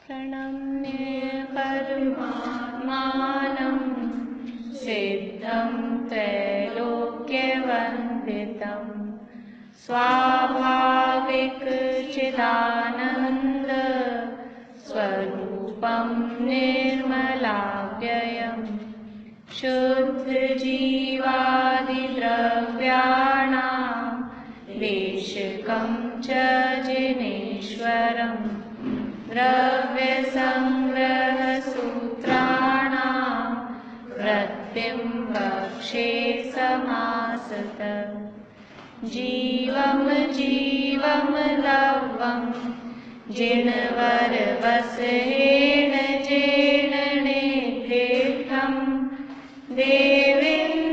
प्रणम्य कर्मात्मानं सिद्धं त्रैलोक्यवन्दितं स्वाभाविकचिदानन्द स्वरूपं निर्मलाव्ययम् शुद्धजीवादिद्रव्याणां देशकं च जिनेश्वरम् द्रव्यसंग्रहसूत्राणां वृत्तिं वक्षे समासतः जीवं जीवं लव्वं जिनवरवसेन जेन नेत्रेऽर्थं देवेन्द्रविन्दवन्दं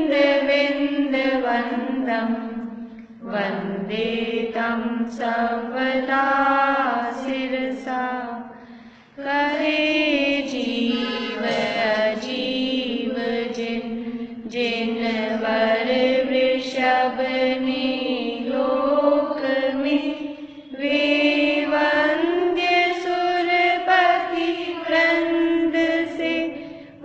वन्दे तं सर्वदा शिरसा करे जीव अजीव जिनवर वृषभ ने लोक में वे वंद्य सुरपति वृंद से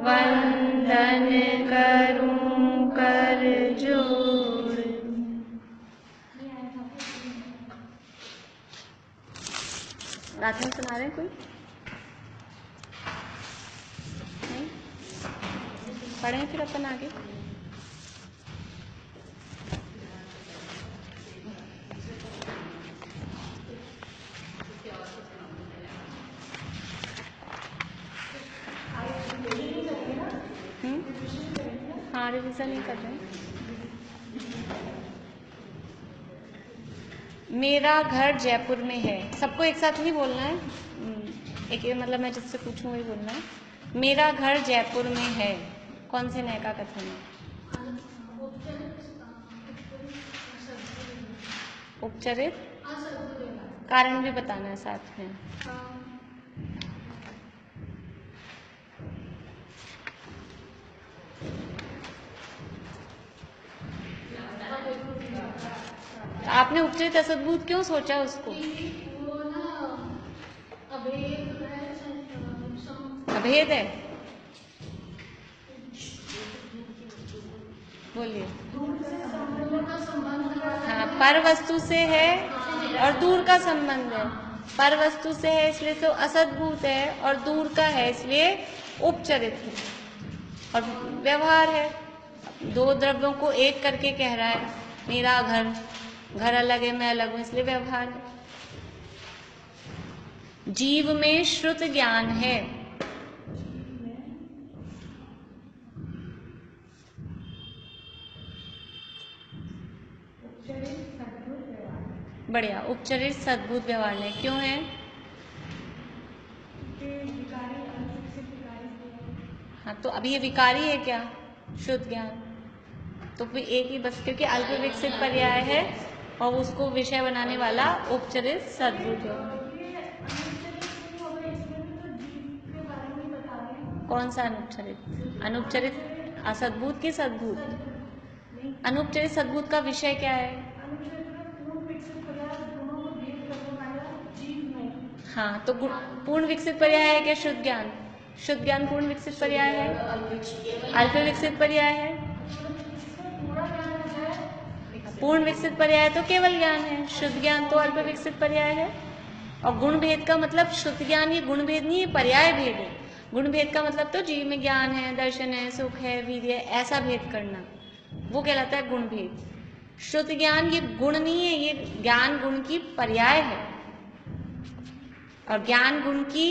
वंदन करूं कर जोड़। राधन सुना रहे कोई नहीं? पढ़ें फिर अपन आगे। हाँ, रिविजन ही कर रहे हैं। मेरा घर जयपुर में है। सबको एक साथ नहीं बोलना है, एक मतलब मैं जिससे पूछूं वही बोलना है। मेरा घर जयपुर में है कौन से नए का कथन है? उपचरित कारण भी बताना है साथ में। आपने उपचरित असद्भुत क्यों सोचा उसको? अभेद है। बोलिए। हाँ, पर वस्तु से है और दूर का संबंध है। पर वस्तु से है इसलिए तो असद्भुत है, और दूर का है इसलिए उपचरित है। और व्यवहार है, दो द्रव्यों को एक करके कह रहा है। मेरा घर, घर अलग है, मैं अलग हूं, इसलिए व्यवहार है। जीव में श्रुत ज्ञान है। बढ़िया, उपचरित सद्भुत व्यवहार है। क्यों है? हाँ, तो अभी ये विकारी है क्या? शुद्ध ज्ञान तो फिर एक ही बस, क्योंकि अल्प विकसित पर्याय है और उसको विषय बनाने वाला उपचरित सद्भुत है। कौन सा अनुपचरित? अनुपचरित असद्भुत की सद्भुत? अनुपचरित सद्भुत का विषय क्या है? हाँ, तो पूर्ण विकसित पर्याय है क्या शुद्ध ज्ञान? शुद्ध ज्ञान पूर्ण विकसित पर्याय है, अल्प विकसित पर्याय है। पूर्ण विकसित पर्याय तो केवल ज्ञान है, शुद्ध ज्ञान तो अल्प विकसित पर्याय है। और गुण भेद का मतलब शुद्ध ज्ञान ये गुण भेद नहीं, ये पर्याय भेद है। गुण भेद का मतलब तो जीव में ज्ञान है, दर्शन है, सुख है, वीर्य है, ऐसा भेद करना, वो कहलाता है गुण भेद। शुद्ध ज्ञान ये गुण नहीं है, ये ज्ञान गुण की पर्याय है, और ज्ञान गुण की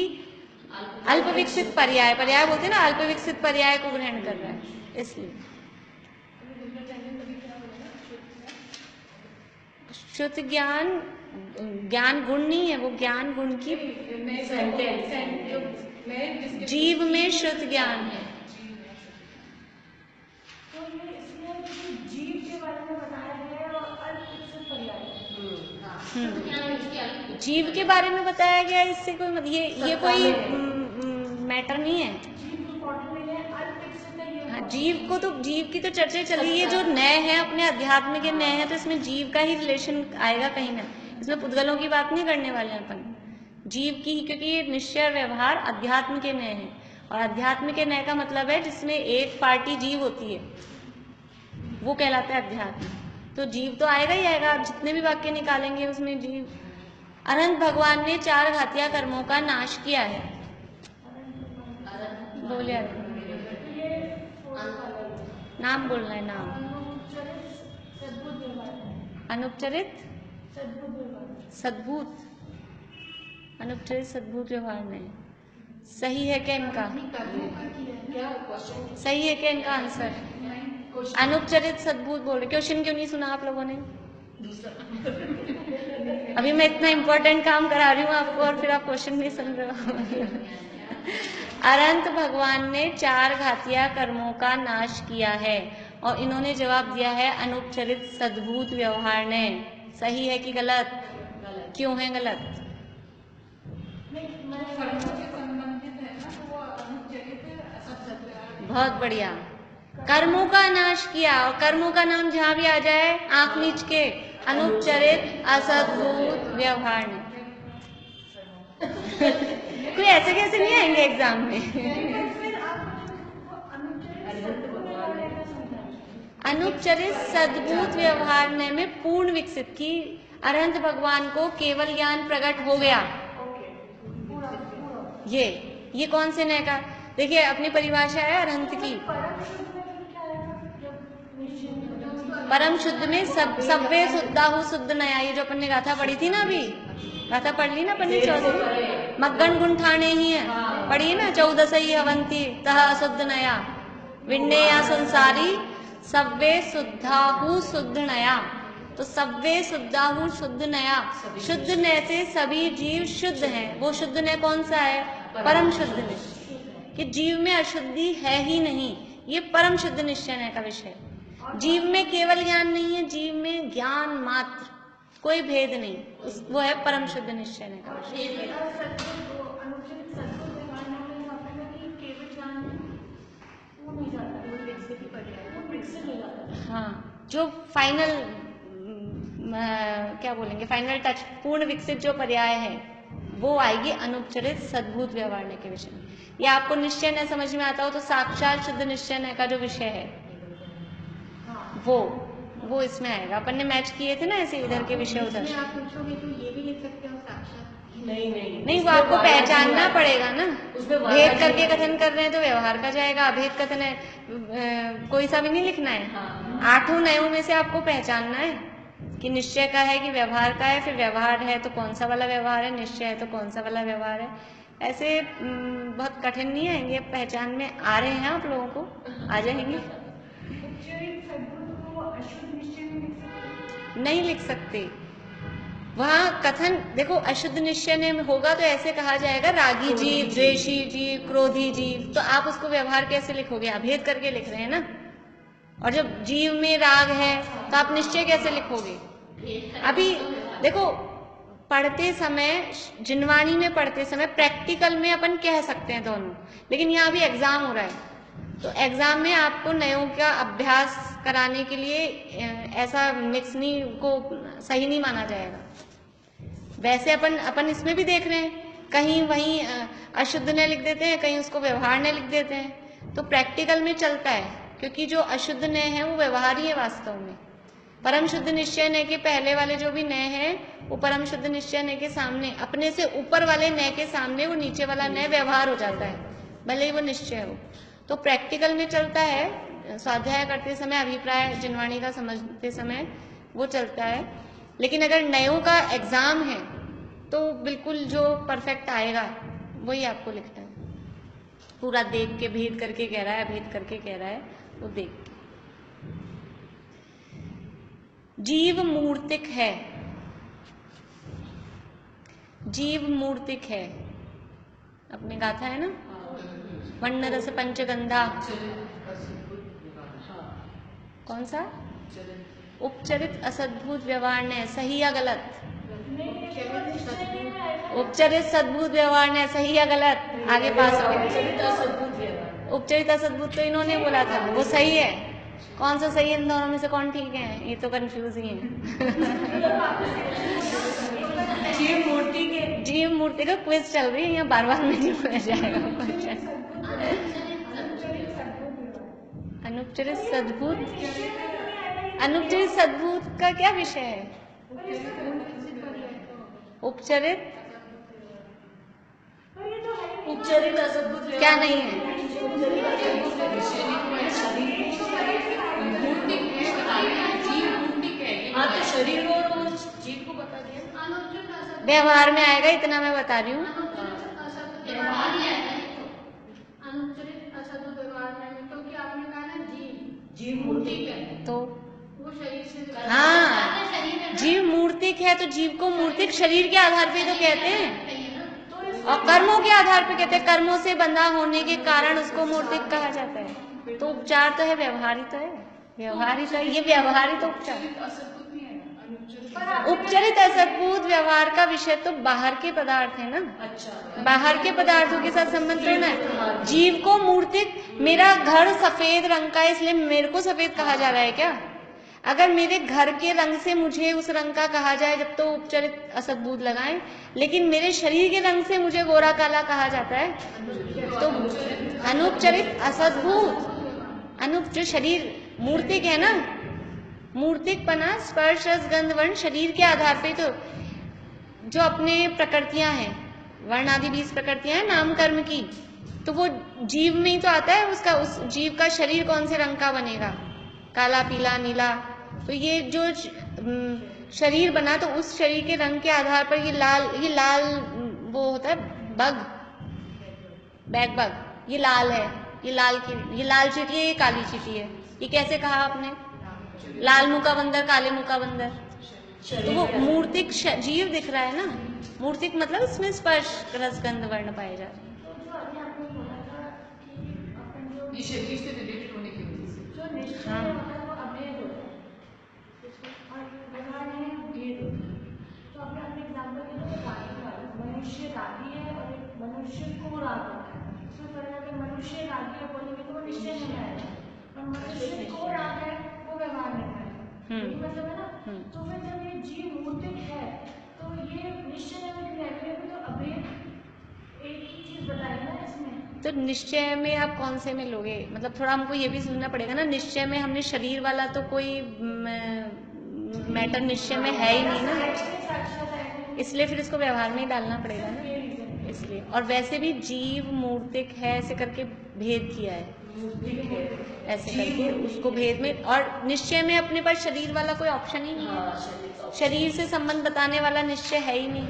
अल्प विकसित पर्याय, पर्याय बोलते हैं ना, अल्प विकसित पर्याय को ग्रहण कर रहा है, इसलिए शुद्ध ज्ञान ज्ञान गुण नहीं है, वो ज्ञान गुण की जीव में शुद्ध ज्ञान है। जीव के बारे में बताया गया है और अल्प विकसित पर्याय। जीव के बारे में बताया गया, इससे कोई ये कोई मैटर नहीं है। हाँ, जीव को तो जीव की तो चर्चा चल रही है, जो नए हैं अपने अध्यात्म के नए हैं, तो इसमें जीव का ही रिलेशन आएगा कहीं ना। इसमें पुद्गलों की बात नहीं करने वाले हैं अपन, जीव की ही, क्योंकि ये निश्चय और व्यवहार अध्यात्म के नय हैं, और अध्यात्म के नय का मतलब है जिसमें एक पार्टी जीव होती है, वो कहलाता है अध्यात्म। तो जीव तो आएगा ही आएगा, आप जितने भी वाक्य निकालेंगे उसमें जीव। अनंत भगवान ने 4 घातिया कर्मों का नाश किया है। बोलिए, नाम बोलना है, नाम। अनुपचरित सद्भूत, अनुपचरित सद्भूत व्यवहार नहीं सही है क्या इनका? सही है क्या इनका आंसर? अनुपचरित सद्भूत बोल रहे। क्वेश्चन क्यों नहीं सुना आप लोगों ने? अभी मैं इतना इम्पोर्टेंट काम करा रही हूँ आपको और फिर आप क्वेश्चन नहीं सुन रहे हो। अनंत भगवान ने 4 घातिया कर्मों का नाश किया है, और इन्होंने जवाब दिया है अनुपचरित सद्भूत व्यवहार ने। सही है कि गलत? क्यों है गलत? बहुत बढ़िया, कर्मों का नाश किया, और कर्मों का नाम जहां भी आ जाए आंख नीच के, अनुपचरित असद्भूत व्यवहार ने। कोई ऐसे कैसे नहीं आएंगे एग्जाम में। अनुपचरित सद्भूत व्यवहार ने में पूर्ण विकसित की, अनंत भगवान को केवल ज्ञान प्रकट हो गया। ये कौन से नय का? देखिए अपनी परिभाषा है अनंत की। परम शुद्ध में सब्वे शुद्धाहु शुद्ध नया, ये जो अपन ने गाथा पढ़ी थी ना, अभी गाथा पढ़ ली ना अपन ने, 14 मग्गन गुण ठाणे ही है, पढ़िए ना, 14 सही अवंती तह शुद्ध नया विण्णेया संसारी सब्वे शुद्धाहु शुद्ध नया। तो सब्वे शुद्धाहु शुद्ध नया, शुद्ध नय से सभी जीव शुद्ध हैं। वो शुद्ध नय कौन सा है? परम शुद्ध निश्चय, कि जीव में अशुद्धि है ही नहीं, ये परम शुद्ध निश्चय नय का विषय। जीव में केवल ज्ञान नहीं है, जीव में ज्ञान मात्र, कोई भेद नहीं, वो है परम शुद्ध निश्चय नय का विषय। हाँ, जो फाइनल क्या बोलेंगे, फाइनल टच, पूर्ण विकसित जो पर्याय है वो आएगी अनुपचरित सद्भूत व्यवहार के विषय में। या आपको निश्चय न समझ में आता हो तो साक्षात शुद्ध निश्चय न का जो विषय है वो इसमें आएगा। अपन ने मैच किए थे ना ऐसे, इधर के विषय उधर। आप पूछोगे तो ये भी लिख सकते हो साक्षात? नहीं, वो आपको पहचानना पड़ेगा ना। भेद करके कथन कर रहे हैं तो व्यवहार का जाएगा, अभेद कथन है कोई सा भी नहीं लिखना है। 8 नयों में से आपको पहचानना है कि निश्चय का है कि व्यवहार का है, फिर व्यवहार है तो कौन सा वाला व्यवहार है, निश्चय है तो कौन सा वाला व्यवहार है। ऐसे बहुत कठिन नहीं आएंगे, पहचान में आ रहे हैं आप लोगों को, आ जाएंगे। नहीं लिख सकते वहाँ कथन। देखो अशुद्ध निश्चय में होगा तो ऐसे कहा जाएगा रागी जीव, द्वेषी जीव, क्रोधी जीव, तो आप उसको व्यवहार कैसे लिखोगे? अभेद करके लिख रहे हैं ना। और जब जीव में राग है तो आप निश्चय कैसे लिखोगे? अभी देखो पढ़ते समय, जिनवाणी में पढ़ते समय प्रैक्टिकल में अपन कह सकते हैं दोनों, लेकिन यहाँ भी एग्जाम हो रहा है तो एग्जाम में आपको नयों का अभ्यास कराने के लिए ऐसा मिक्स नहीं को सही नहीं माना जाएगा। वैसे अपन इसमें भी देख रहे हैं, कहीं वहीं अशुद्ध ने लिख देते हैं, कहीं उसको व्यवहार ने लिख देते हैं, तो प्रैक्टिकल में चलता है, क्योंकि जो अशुद्ध नय है वो व्यवहार ही है वास्तव में। परम शुद्ध निश्चय नय के पहले वाले जो भी नय है वो परम शुद्ध निश्चय नय के सामने, अपने से ऊपर वाले नय के सामने वो नीचे वाला नय व्यवहार हो जाता है, भले ही वो निश्चय हो। तो प्रैक्टिकल में चलता है, स्वाध्याय करते समय, अभिप्राय जिनवाणी का समझते समय वो चलता है। लेकिन अगर नयों का एग्जाम है तो बिल्कुल जो परफेक्ट आएगा वही आपको लिखना है, पूरा देख के, भेद करके कह रहा है, भेद करके कह रहा है, वो देख के। जीव मूर्तिक है, जीव मूर्तिक है, अपने गाथा है ना, वर्ण रस पंचगंधा, कौन सा? उपचरित असद्भुत व्यवहार ने, सही या गलत? उपचरित सद्भुत व्यवहार ने, सही या गलत? आगे पास हो गया। उपचरित असद्भुत तो इन्होंने बोला था, वो सही है। कौन सा सही है इन दोनों में से, कौन ठीक है? ये तो कंफ्यूज ही है। जीव मूर्ति का क्विज चल रही है, यहाँ बार बार नहीं पूछा जाएगा क्वेश्चन। अनुपचरित सद्भूत, अनुपचरित सद्भूत का क्या विषय है? उपचरित, उपचरित असद्भुत क्या नहीं है? हाँ तो शरीर और जीव को बता दिया। व्यवहार में आएगा, इतना मैं बता रही हूँ। अनुपचरित असद्भुत व्यवहार में, क्योंकि आपने कहा ना जीव मूर्ति है तो वो शरीर से हाँ, जीव मूर्तिक है तो जीव को मूर्तिक शरीर के आधार पे तो कहते हैं, और कर्मों के आधार पे कहते हैं। कर्मों से बंधा होने के कारण उसको मूर्तिक कहा जाता है। तो उपचार तो है, व्यवहार ही तो है, व्यवहार ही तो है, ये व्यवहार ही तो उपचार। उपचरित असद्भुत व्यवहार का विषय तो बाहर के पदार्थ है ना। अच्छा, बाहर के पदार्थों के साथ संबंध तो है। जीव को मूर्तिक, मेरा घर सफेद रंग का है इसलिए मेरे को सफेद कहा जा रहा है क्या? अगर मेरे घर के रंग से मुझे उस रंग का कहा जाए जब तो उपचरित असद्भुत लगाएं, लेकिन मेरे शरीर के रंग से मुझे गोरा काला कहा जाता है तो अनुपचरित असद्भुत। अनुप जो शरीर मूर्तिक है ना, मूर्तिक पना स्पर्श रस गंध वर्ण शरीर के आधार पे, तो जो अपने प्रकृतियां हैं, वर्ण आदि 20 प्रकृतियां हैं नाम कर्म की, तो वो जीव में ही तो आता है। उसका, उस जीव का शरीर कौन से रंग का बनेगा? काला, पीला, नीला। तो ये जो शरीर बना तो उस शरीर के रंग के आधार पर ये लाल वो होता है बग, बैग बग, ये लाल है, ये लाल चींटी है, ये काली चींटी है। ये कैसे कहा आपने? लाल मुका बंदर, काले मुका बंदर। तो वो मूर्तिक जीव दिख रहा है ना। मूर्तिक मतलब इसमें स्पर्श रस गंध वर्ण पाए जा रहे हैं। ये शरीर से रिलेटेड होने की वजह से जो निश्चय हाँ। होता है वो अभेद होता है और व्यवहार है भेद होता है। तो आपने अपने एग्जाम्पल के लिए रागी वाला, मनुष्य रागी है और एक मनुष्य को राग होता है। तो पहले अगर मनुष्य रागी है बोलेंगे तो वो निश्चय में आएगा, और मनुष्य को राग है वो व्यवहार में आएगा। यही मतलब है ना। तो फिर जब ये जीव मूर्तिक है तो ये निश्चय में क्रिया तो अभेद एक ही चीज बताई ना इसमें। तो निश्चय में आप कौन से में लोगे? मतलब थोड़ा हमको ये भी समझना पड़ेगा ना। निश्चय में हमने शरीर वाला तो कोई मैटर निश्चय में है ही नहीं ना, इसलिए फिर इसको व्यवहार में ही डालना पड़ेगा ना, इसलिए। और वैसे भी जीव मूर्तिक है ऐसे करके भेद किया है, ऐसे करके उसको भेद में। और निश्चय में अपने पास शरीर वाला कोई ऑप्शन ही नहीं है, शरीर से संबंध बताने वाला निश्चय है ही नहीं।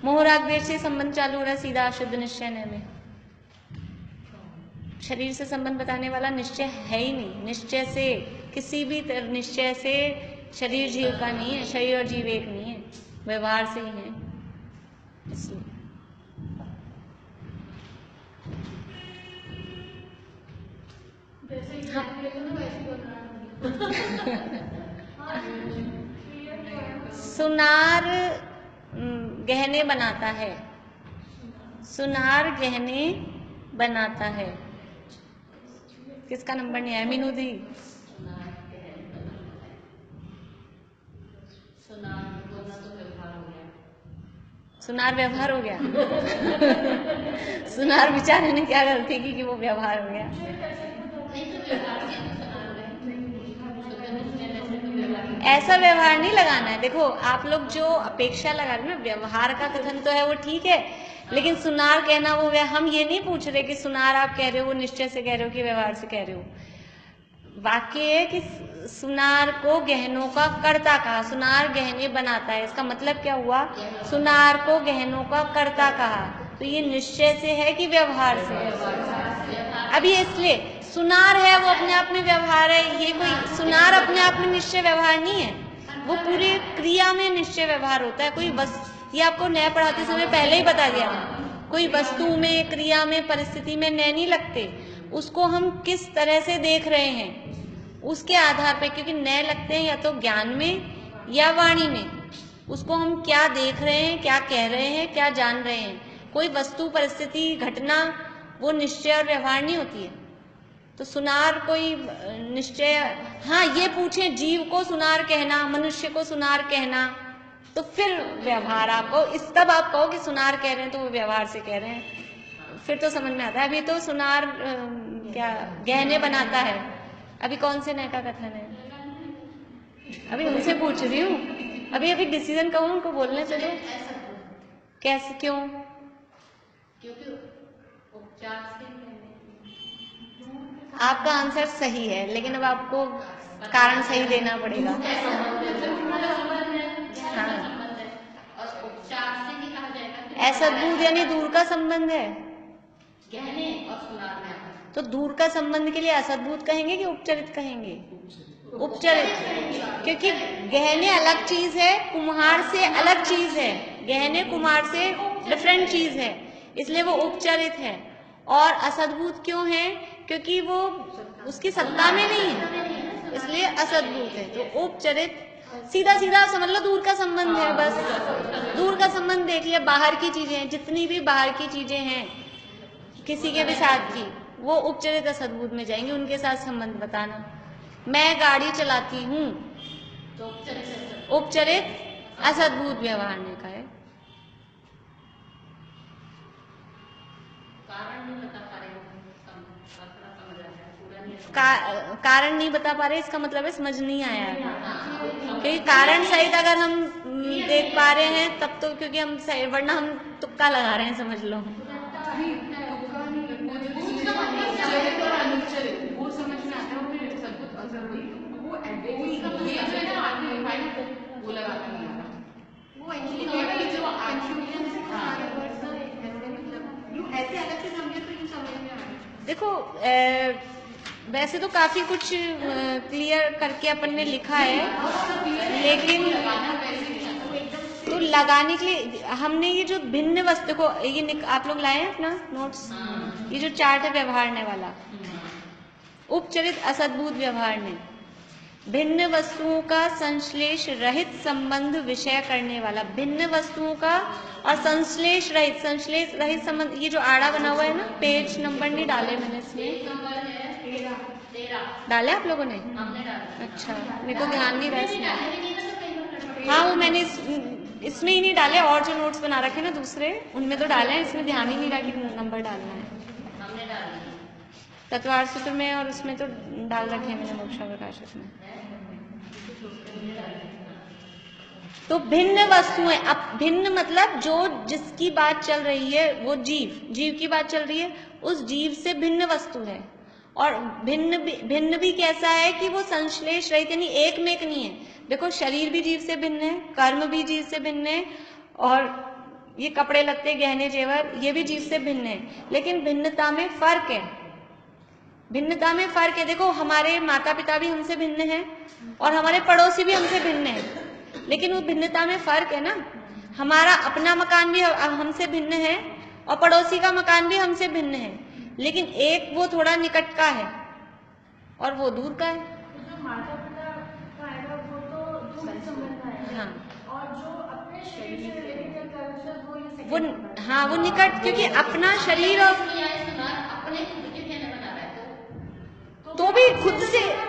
मोहराग देश से संबंध चालू हो रहा है सीधा शुद्ध निश्चय में। शरीर से संबंध बताने वाला निश्चय है ही नहीं। निश्चय से, किसी भी निश्चय से शरीर जीव का नहीं है, शरीर और जीव एक नहीं है, व्यवहार से ही है, इसलिए। सुनार गहने बनाता है, सुनार गहने बनाता है। किसका नंबर नहीं आया? मीनू दी। सुनार व्यवहार हो गया। सुनार बेचारे ने क्या गलती की कि वो व्यवहार हो गया। ऐसा व्यवहार नहीं लगाना है। देखो आप लोग जो अपेक्षा लगा रहे हैं ना, व्यवहार का कथन तो है वो ठीक है, लेकिन सुनार कहना वो हम ये नहीं पूछ रहे कि सुनार आप कह रहे हो वो निश्चय से कह रहे हो कि व्यवहार से कह रहे हो। वाक्य है कि सुनार को गहनों का कर्ता कहा, सुनार गहने बनाता है। इसका मतलब क्या हुआ? सुनार को गहनों का कर्ता कहा, तो ये निश्चय से है कि व्यवहार से है? अभी इसलिए सुनार है वो अपने आप में व्यवहार है, ये कोई सुनार अपने आप में निश्चय व्यवहार नहीं है, वो पूरी क्रिया में निश्चय व्यवहार होता है। कोई बस, ये आपको न्याय पढ़ाते समय पहले ही बता दिया, कोई वस्तु में, क्रिया में, परिस्थिति में नए नहीं लगते, उसको हम किस तरह से देख रहे हैं उसके आधार पे, क्योंकि नए लगते हैं या तो ज्ञान में या वाणी में, उसको हम क्या देख रहे हैं, क्या कह रहे हैं, क्या जान रहे हैं। कोई वस्तु, परिस्थिति, घटना वो निश्चय और व्यवहार नहीं होती है। तो सुनार कोई निश्चय, हाँ ये पूछे जीव को सुनार कहना, मनुष्य को सुनार कहना, तो फिर व्यवहार आपको तब आप कहो कि सुनार कह रहे हैं तो वो व्यवहार से कह रहे हैं, फिर तो समझ में आता है। अभी तो सुनार क्या गहने बनाता है, अभी कौन से नए का कथन है, अभी उनसे पूछ रही हूँ। अभी डिसीजन कहूँ उनको बोलने से तो कैसे, क्यों? क्योंकि उपचार से आपका आंसर सही है, लेकिन अब आपको कारण सही देना पड़ेगा। हाँ, और उपचार से ही कहा जाएगा असद्भुत यानी दूर का संबंध है, गहने और सुनार में आता है। तो दूर का संबंध के लिए असद्भुत कहेंगे कि उपचरित कहेंगे? उपचरित, क्योंकि गहने अलग चीज है, कुम्हार से अलग चीज है, गहने कुम्हार से डिफरेंट चीज है, इसलिए वो उपचरित है। और असद्भुत क्यों है? क्योंकि वो उसकी सत्ता में नहीं है, इसलिए असद्भुत है। तो उपचरित सीधा सीधा समझ लो दूर का संबंध है, बस दूर का संबंध देख लिया। बाहर की चीजें हैं, जितनी भी बाहर की चीजें हैं किसी के भी साथ की, वो उपचरित असद्भुत में जाएंगे, उनके साथ संबंध बताना। मैं गाड़ी चलाती हूँ, तो उपचरित असद्भुत व्यवहार ने का है। कारण नहीं बता पा रहे, समझ आ रहा है पूरा नहीं। कारण नहीं बता पा रहे, इसका मतलब है समझ नहीं आया है, क्योंकि कारण सहित अगर हम देख पा रहे हैं तब तो, क्योंकि हम सही, वरना हम तुक्का लगा रहे हैं, समझ लो। वो समझ में आता है, वो फिर सद्भुत असद्भुत वो ये जो है ना आदमी वो लगाता नहीं आता, वो एक्चुअली जो कन्फ्यूजन से सारे वर्ड्स यू ऐसे अलग से समझे तो यू समझ में आ रहा है। देखो वैसे तो काफी कुछ क्लियर करके अपन ने लिखा है, लेकिन तो लगाने के लिए हमने ये जो भिन्न वस्तु को, ये आप लोग लाए हैं अपना नोट्स, ये जो चार्ट है व्यवहारने वाला, उपचरित असद्भुत व्यवहार ने भिन्न वस्तुओं का संश्लेष रहित संबंध विषय करने वाला, भिन्न वस्तुओं का और संश्लेष रहित संबंध, ये जो आड़ा बना हुआ है ना, पेज नंबर नहीं डाले मैंने इसमें, डाले आप लोगों ने? अच्छा, मेरे को ध्यान नहीं रहा इसमें। हाँ, वो मैंने इसमें ही नहीं डाले, और जो नोट्स बना रखे ना दूसरे, उनमें तो डाले हैं, इसमें ध्यान ही नहीं रहा कि नंबर डालना है। तत्वार्थ सूत्र में और उसमें तो डाल रखे हैं मैंने मोक्षा प्रकाशक में। तो भिन्न वस्तुएं, अब भिन्न मतलब जो जिसकी बात चल रही है वो जीव की बात चल रही है, उस जीव से भिन्न वस्तु है। और भिन्न भी कैसा है कि वो संश्लेष रहित, यानी एक में एक नहीं है। देखो शरीर भी जीव से भिन्न है, कर्म भी जीव से भिन्न है, और ये कपड़े लत्ते गहने जेवर ये भी जीव से भिन्न है, लेकिन भिन्नता में फर्क है। भिन्नता में फर्क है। देखो हमारे माता पिता भी हमसे भिन्न हैं और हमारे पड़ोसी भी हमसे भिन्न हैं, लेकिन वो भिन्नता में फर्क है ना। हमारा अपना मकान भी हमसे भिन्न है और पड़ोसी का मकान भी हमसे भिन्न है, लेकिन एक वो थोड़ा निकट का है और वो दूर का है। जो माता पिता का आएगा वो तो दूर संबंध आएगा, हाँ, और जो अपने शरीर से रिलेटेड करता है वो ये वो सेकंड हाँ वो निकट, क्योंकि अपना शरीर और अपने खुद के गहने बना रहा है तो भी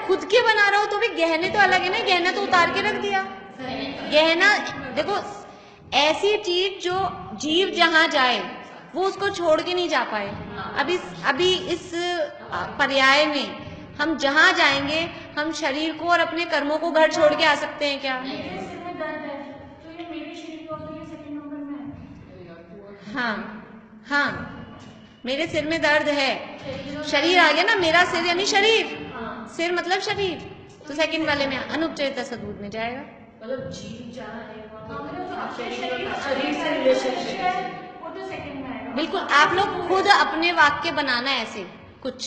खुद के बना रहा हो तो भी गहने तो अलग है ना। गहना तो उतार के रख दिया। गहना देखो ऐसी चीज जो जीव जहां जाए वो उसको छोड़ के नहीं जा पाए। अभी इस पर्याय में हम जहां जाएंगे हम शरीर को और अपने कर्मों को घर छोड़ के आ सकते हैं क्या? मेरे सिर में दर्द है तो ये मेरे शरीर का तो ये सेकंड नंबर में है। हाँ मेरे सिर में दर्द है, शरीर आ गया ना, मेरा सिर यानी शरीर, सिर मतलब शरीर, तो सेकंड वाले में अनुपचरित असद्भुत में जाएगा। मतलब जीव जहाँ है वहाँ शरीर से रिलेशनशिप है वो तो सेकंड में आएगा। बिल्कुल, आप लोग खुद अपने वाक्य बनाना ऐसे कुछ,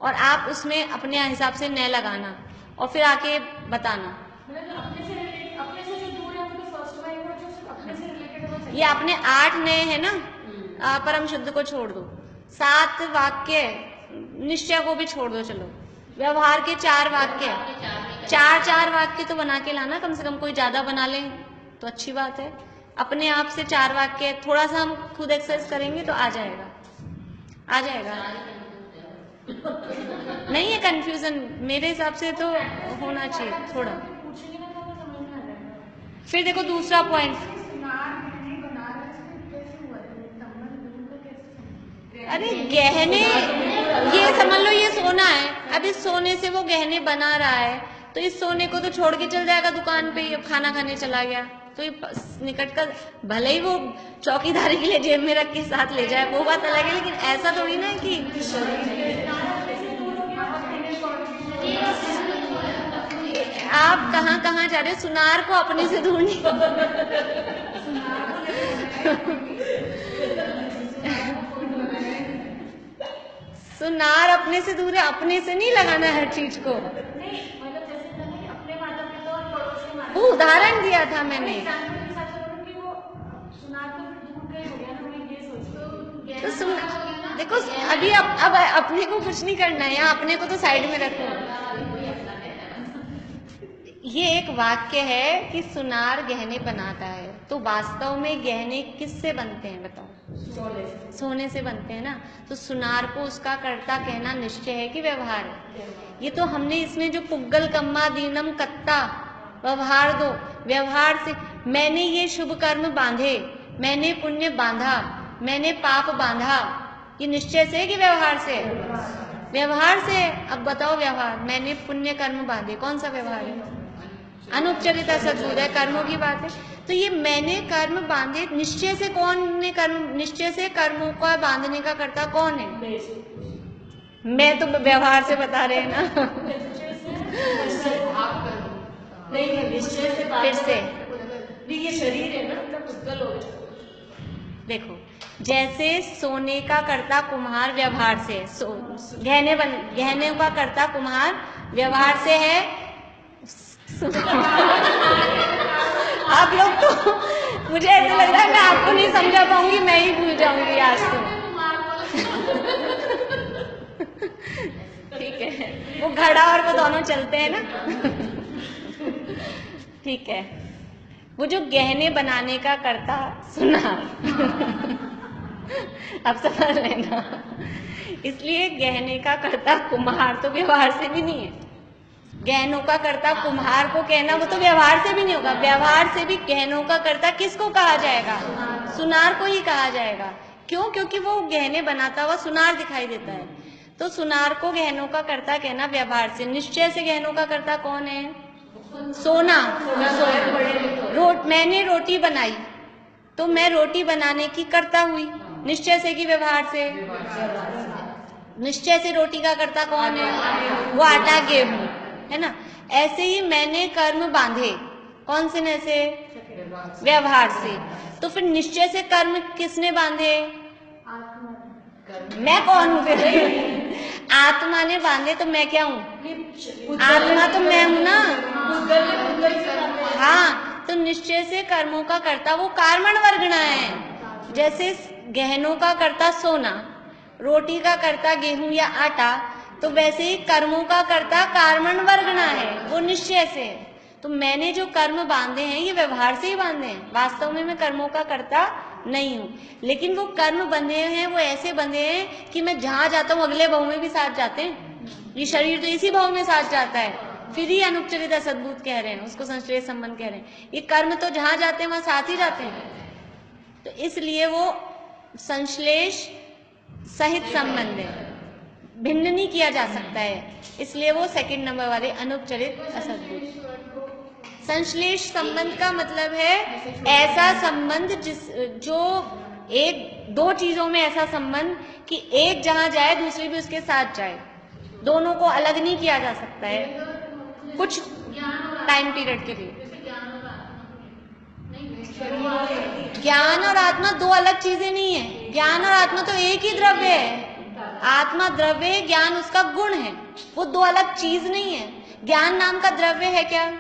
और आप उसमें अपने हिसाब से नए लगाना और फिर आके बताना। मतलब अपने से जो दूर है वो तो फर्स्ट में आएगा, जो सिर्फ अपने से रिलेटेड है वो second ये अपने 8 नए है ना, परम शुद्ध को छोड़ दो, 7 वाक्य निश्चय को भी छोड़ दो, चलो व्यवहार के 4 वाक्य, 4 वाक्य तो बना के लाना कम से कम। कोई ज्यादा बना लें तो अच्छी बात है। अपने आप से 4 वाक्य, थोड़ा सा हम खुद एक्सरसाइज करेंगे तो आ जाएगा। नहीं है कंफ्यूजन, मेरे हिसाब से तो होना चाहिए थोड़ा। पूछेंगे ना तो समझ में आ जाएगा। फिर देखो दूसरा पॉइंट, सुनार गहने बनारस में कैसे हुआ था? संबंध दोनों का कैसे संबंध? अरे गहने, ये समझ लो ये सोना है, अब इस सोने से वो गहने बना रहा है, तो इस सोने को तो छोड़ के चल जाएगा दुकान पे, अब खाना खाने चला गया, तो ये निकट का, भले ही वो चौकीदारी के लिए जेब में रख के साथ ले जाए वो बात अलग है, लेकिन ऐसा थोड़ी ना कि आप कहाँ कहाँ जा रहे हो, सुनार को अपने से दूर नहीं। सुनार अपने से दूर है, अपने से नहीं लगाना हर चीज को। नहीं मतलब जैसे था ना कि अपने माता पिता और पड़ोस के माता वो उदाहरण दिया था मैंने। एग्जाम्पल के साथ बोलूं कि वो सुनार तो फिर दूर गए हो गया ना, मैं ये सोचती हूँ। तो सुन, देखो अभी अब अपने को कुछ नहीं करना है, यहाँ अपने को तो साइड में रखो। ये एक वाक्य है कि सुनार गहने बनाता है, तो वास्तव में गहने किससे बनते हैं बताओ? सोने से बनते हैं ना। तो सुनार को उसका कर्ता कहना निश्चय है कि व्यवहार है? ये तो हमने इसमें जो पुग्गल कम्मा दीनम कत्ता व्यवहार दो, व्यवहार से मैंने ये शुभ कर्म बांधे, मैंने पुण्य बांधा, मैंने पाप बांधा, ये निश्चय से कि व्यवहार से? व्यवहार से। अब बताओ व्यवहार, मैंने पुण्य कर्म बांधे, कौन सा व्यवहार है? अनुपचरित असद्बुद्ध है, कर्मों की बात है। तो ये मैंने कर्म बांधे, निश्चय से कौन ने कर्म, निश्चय से कर्मों का बांधने का कर्ता कौन है? मैं तो व्यवहार से बता रहे हैं ना। नहीं निश्चय से फिर से ये शरीर है ना, मतलब पुद्गल हो गया। देखो, जैसे सोने का कर्ता कुम्हार व्यवहार से, गहने का कर्ता कुम्हार व्यवहार से है। आप लोग तो, मुझे ऐसा लग रहा है मैं आपको नहीं समझा पाऊंगी, मैं ही भूल जाऊंगी आज तो। ठीक है, वो घड़ा और वो दोनों चलते हैं ना। ठीक है, वो जो गहने बनाने का कर्ता सुनार। अब समझ लेना, इसलिए गहने का कर्ता कुम्हार तो व्यवहार से भी नहीं है। गहनों का कर्ता कुम्हार को कहना वो तो व्यवहार से भी नहीं होगा। व्यवहार से भी गहनों का कर्ता किसको कहा जाएगा? सुनार को ही कहा जाएगा। क्यों? क्योंकि वो गहने बनाता हुआ सुनार दिखाई देता है, तो सुनार को गहनों का कर्ता कहना व्यवहार से। निश्चय से गहनों का कर्ता कौन है? सोना। मैंने रोटी बनाई, तो मैं रोटी बनाने की कर्ता हुई, निश्चय से कि व्यवहार से? निश्चय से रोटी का कर्ता कौन है? वो आटा गेहूं है ना। ऐसे ही मैंने कर्म बांधे, कौन से में से? व्यवहार से। तो फिर निश्चय से कर्म किसने बांधे? मैं कौन हूँ फिर? आत्मा ने बांधे, तो मैं क्या हूँ? आत्मा तो मैं हूँ ना। हाँ, तो निश्चय से कर्मों का कर्ता वो कार्मण वर्गणा है। जैसे गहनों का कर्ता सोना, रोटी का कर्ता गेहूं या आटा, तो वैसे ही कर्मों का कर्ता कार्मण वर्गणा है, वो निश्चय से। तो मैंने जो कर्म बांधे हैं ये व्यवहार से ही बांधे हैं, वास्तव में मैं कर्मों का कर्ता नहीं हूँ। लेकिन वो कर्म बंधे हैं, वो ऐसे बंधे हैं कि मैं जहां जाता हूँ अगले भाव में भी साथ जाते हैं। ये शरीर तो इसी भाव में साथ जाता है, फिर ही अनुपचरित असद्भुत कह रहे हैं, उसको संश्लेष संबंध कह रहे हैं। ये कर्म तो जहां जाते हैं वहां साथ ही जाते हैं, तो इसलिए वो संश्लेष सहित संबंध है, भिन्न नहीं किया जा सकता है, इसलिए वो सेकंड नंबर वाले अनुपचरित असद्भुत। संश्लेष संबंध का मतलब है ऐसा संबंध जो एक दो चीजों में ऐसा संबंध कि एक जहां जाए दूसरी भी उसके साथ जाए, दोनों को अलग नहीं किया जा सकता है कुछ टाइम पीरियड के लिए। ज्ञान और आत्मा दो अलग चीजें नहीं है, ज्ञान और आत्मा तो एक ही द्रव्य है। आत्मा द्रव्य है, ज्ञान उसका गुण है, वो दो अलग चीज नहीं है। ज्ञान नाम का द्रव्य है क्या?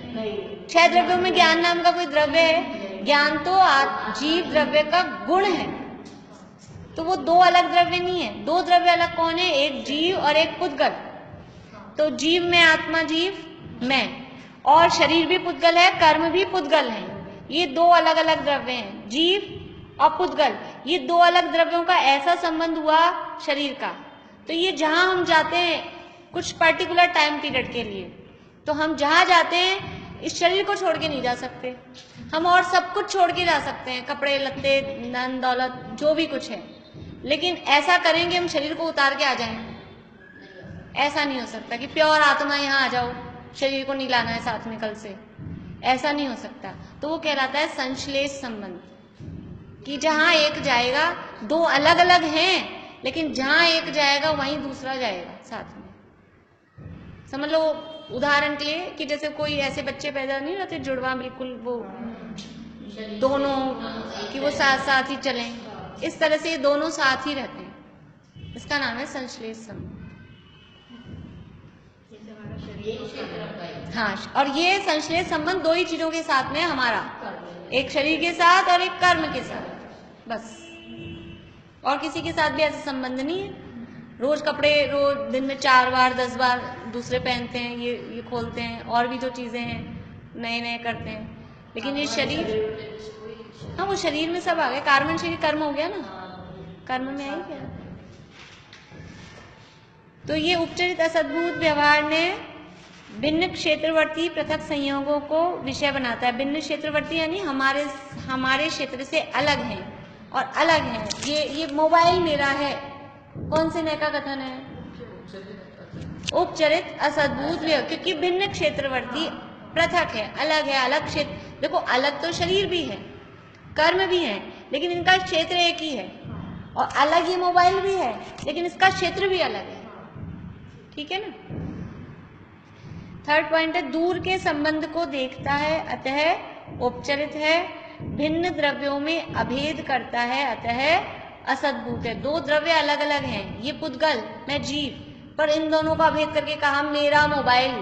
नहीं। 6 द्रव्यों में ज्ञान नाम का कोई द्रव्य है? ज्ञान तो जीव द्रव्य का गुण है, तो वो दो अलग द्रव्य नहीं है। दो द्रव्य अलग कौन है? एक जीव और एक पुद्गल। तो जीव में आत्मा जीव मैं, और शरीर भी पुद्गल है, कर्म भी पुद्गल है। ये दो अलग अलग द्रव्य हैं, जीव और पुद्गल। ये दो अलग द्रव्यों का ऐसा संबंध हुआ शरीर का। तो ये जहां हम जाते हैं कुछ पर्टिकुलर टाइम पीरियड के लिए, तो हम जहां जाते हैं इस शरीर को छोड़ के नहीं जा सकते। हम और सब कुछ छोड़ के जा सकते हैं, कपड़े लत्ते धन दौलत जो भी कुछ है, लेकिन ऐसा करेंगे हम शरीर को उतार के आ जाएं, ऐसा नहीं हो सकता कि प्योर आत्मा यहाँ आ जाओ, शरीर को नहीं लाना है साथ में कल से, ऐसा नहीं हो सकता। तो वो कहलाता है संश्लेष संबंध, कि जहां एक जाएगा, दो अलग अलग हैं लेकिन जहां एक जाएगा वहीं दूसरा जाएगा साथ में। समझ लो उदाहरण के लिए कि जैसे कोई ऐसे बच्चे पैदा नहीं रहते जुड़वा, बिल्कुल वो दोनों कि वो साथ साथ ही चलें, इस तरह से ये दोनों साथ ही रहते हैं, इसका नाम है संश्लेष संबंध। हाँ, और ये संश्लेष संबंध दो ही चीजों के साथ में हमारा, एक शरीर के साथ और एक कर्म के साथ, बस। और किसी के साथ भी ऐसा संबंध नहीं है। रोज कपड़े रोज दिन में 4 बार 10 बार दूसरे पहनते हैं, ये खोलते हैं, और भी जो चीजें हैं नए नए करते हैं, लेकिन ये शरीर, हाँ वो शरीर में सब आ गए। कार्बन शरीर कर्म हो गया ना, कर्म में आई क्या। तो ये उपचरित असद्भुत व्यवहार ने भिन्न क्षेत्रवर्ती पृथक संयोगों को विषय बनाता है। भिन्न क्षेत्रवर्ती यानी हमारे क्षेत्र से अलग हैं और अलग हैं। ये मोबाइल मेरा है, कौन से नए का कथन है? उपचरित असद्भुत व्यवहार, क्योंकि भिन्न क्षेत्रवर्ती पृथक है, अलग क्षेत्र। देखो अलग तो शरीर भी है, कर्म भी है, लेकिन इनका क्षेत्र एक ही है, और अलग ये मोबाइल भी है लेकिन इसका क्षेत्र भी अलग है, ठीक है ना। थर्ड पॉइंट है दूर के संबंध को देखता है अतः उपचरित है, भिन्न द्रव्यों में अभेद करता है अतः असद्भुत है। दो द्रव्य अलग अलग हैं, ये पुद्गल मैं जीव, पर इन दोनों का अभेद करके कहा मेरा मोबाइल